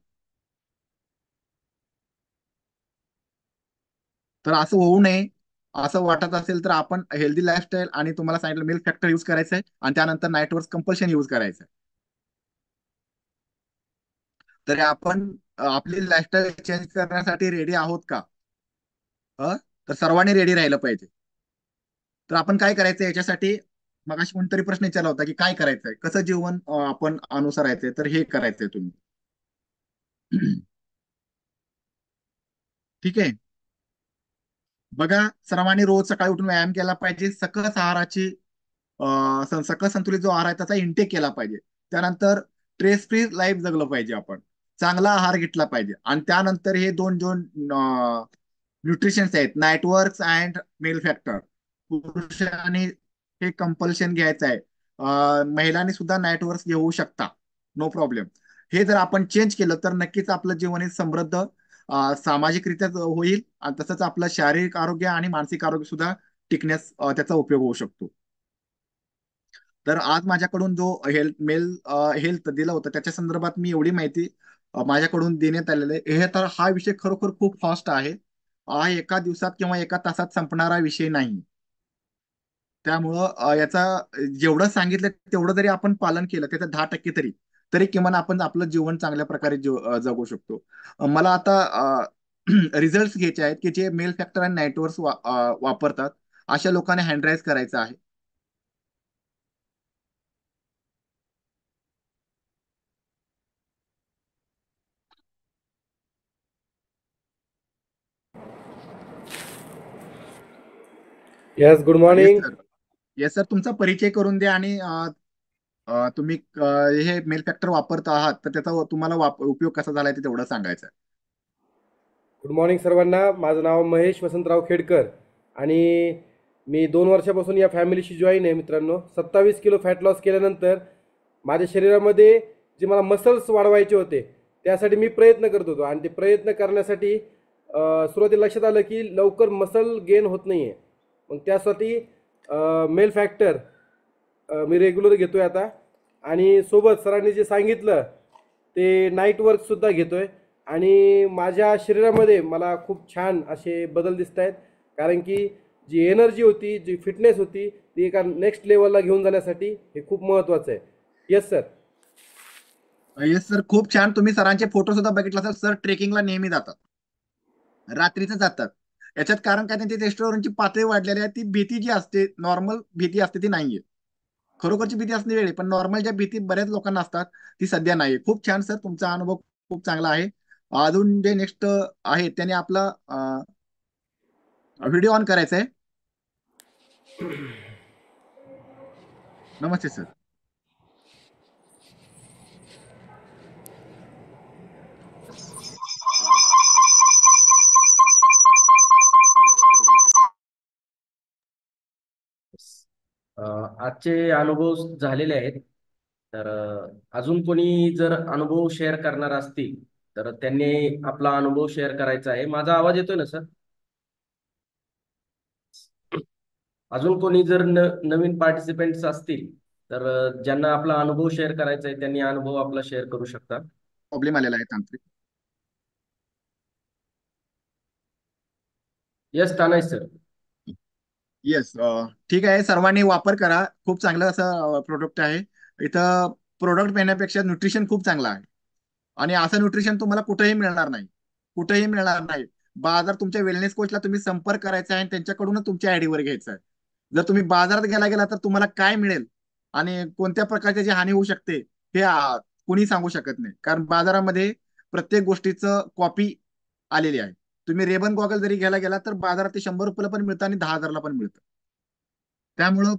A: तर असं होऊ नये. असं वाटत असेल तर आपण हेल्दी लाईफस्टाईल आणि तुम्हाला सांगितलं मिल्क फॅक्टर यूज करायचं आहे आणि त्यानंतर नाईट वर्क कंपल्शन यूज करायचं आहे. तर आपण आपली लाईफस्टाईल चेंज करण्यासाठी रेडी आहोत का? तर सर्वांनी रेडी राहिलं पाहिजे. तर आपण काय करायचं याच्यासाठी? मगाशी कोणतरी प्रश्न विचारला होता की काय करायचंय, कसं जीवन आपण अनुसरायचंय, तर हे करायचंय तुम्ही. ठीक आहे. बघा, सर्वांनी रोज सकाळी उठून व्यायाम केला पाहिजे. सकस आहाराची सकस संतुलित जो आहार आहे त्याचा इंटेक केला पाहिजे. त्यानंतर स्ट्रेस फ्री लाईफ जगलं पाहिजे आपण. चांगला आहार घेतला पाहिजे आणि त्यानंतर हे दोन दोन न्यूट्रिशन्स आहेत, नाईटवर्क्स अँड मेल फॅक्टर. पुरुषांनी हे कंपल्शन घ्यायचं आहे. महिलांनी सुद्धा नाईटवर्क्स घेऊ शकता, नो प्रॉब्लेम. हे जर आपण चेंज केलं तर नक्कीच आपलं जीवन हे समृद्ध सामाजिकरित्या होईल आणि तसंच आपलं शारीरिक आरोग्य आणि मानसिक आरोग्य सुद्धा टिकण्यास त्याचा उपयोग होऊ शकतो. तर आज माझ्याकडून जो हेल्थ दिला होता त्याच्या संदर्भात मी एवढी माहिती माझ्याकडून देण्यात आलेली आहे. हे तर हा विषय खरोखर खूप फास्ट आहे. हा एका दिवसात किंवा एका तासात संपणारा विषय नाही. त्यामुळं याचा जेवढं सांगितलं तेवढं जरी आपण पालन केलं त्याचं 10% तरी तरी किमान आपण आपलं जीवन चांगल्या प्रकारे जगू शकतो. मला आता रिझल्ट घ्यायचे आहेत की जे मेल फॅक्टर आणि नाईटवर्स वापरतात अशा लोकांना हँडराईज करायचं आहे.
B: Yes, good
A: yes
B: morning.
A: Sir. Yes sir, तुमचा परिचय करून द्या आणि तुम्ही हे मेल फॅक्टर वापरत आहात तर त्याचा तुम्हाला उपयोग कसा झालाय ते तेवढं सांगायचं.
B: गुड मॉर्निंग सर्वांना. माझं नाव महेश वसंतराव खेडकर आणि मी 2 वर्षापासून या फॅमिलीशी जॉईन आहे. मित्रांनो, 27 किलो फॅट लॉस केल्यानंतर माझ्या शरीरामध्ये जे मला मसल्स वाढवायचे होते त्यासाठी मी प्रयत्न करत होतो आणि ते प्रयत्न करण्यासाठी सुरुवातीला लक्षात आलं की लवकर मसल गेन होत नाही आहे. मग त्यासाठी मेल फॅक्टर मी रेग्युलर घेतो आहे आता आणि सोबत सरांनी जे सांगितलं ते नाईट वर्कसुद्धा घेतो आहे. आणि माझ्या शरीरामध्ये मला खूप छान असे बदल दिसत आहेत. कारण की जी एनर्जी होती, जी फिटनेस होती, ती एका नेक्स्ट लेवलला घेऊन जाण्यासाठी हे खूप महत्त्वाचं आहे. Yes sir.
A: येस सर, खूप छान. तुम्ही सरांचे फोटो सुद्धा बघितला असेल. सर ट्रेकिंगला नेहमी जातात, रात्रीच जातात. याच्यात कारण काय, त्यांची टेस्टोस्टेरोनची पातळी वाढलेली आहे. ती भीती जी असते, नॉर्मल भीती असते ती नाहीये. खरोखरची भीती असणे वेगळी, पण नॉर्मल ज्या भीती बऱ्याच लोकांना असतात ती सध्या नाही. खूप छान सर, तुमचा अनुभव खूप चांगला आहे. अजून जे नेक्स्ट आहे त्याने आपला व्हिडिओ ऑन करायचा आहे. नमस्ते सर.
C: अ, आजचे अनुभव झालेले आहेत. तर अजून कोणी जर अनुभव शेअर करणार असतील तर त्यांनी आपला अनुभव शेअर करायचा आहे. माझा आवाज येतोय ना सर? अजून कोणी जर नवीन पार्टिसिपेंट्स असतील तर ज्यांना आपला अनुभव शेअर करायचा आहे त्यांनी अनुभव आपला शेअर करू शकता.
A: प्रॉब्लेम आलेला आहे तांत्रिक.
C: Yes तानाय sir.
A: येस, ठीक आहे. सर्वांनी वापर करा. खूप चांगलं असं प्रोडक्ट आहे. इथं प्रोडक्ट येण्यापेक्षा न्यूट्रिशन खूप चांगलं आहे. आणि असं न्यूट्रिशन तुम्हाला कुठेही मिळणार नाही, कुठेही मिळणार नाही. बाजार तुमच्या वेलनेस कोचला तुम्ही संपर्क करायचा आहे आणि त्यांच्याकडूनच तुमच्या आयडीवर घ्यायचं आहे. जर तुम्ही बाजारात गेला तर तुम्हाला काय मिळेल आणि कोणत्या प्रकारची हानी होऊ शकते हे कुणी सांगू शकत नाही. कारण बाजारामध्ये प्रत्येक गोष्टीचं कॉपी आलेली आहे. तुम्ही रेबन गॉगल जरी घ्यायला गेला तर बाजारात ते 100 रुपयाला पण मिळतं आणि 10,000ला पण मिळतं. त्यामुळं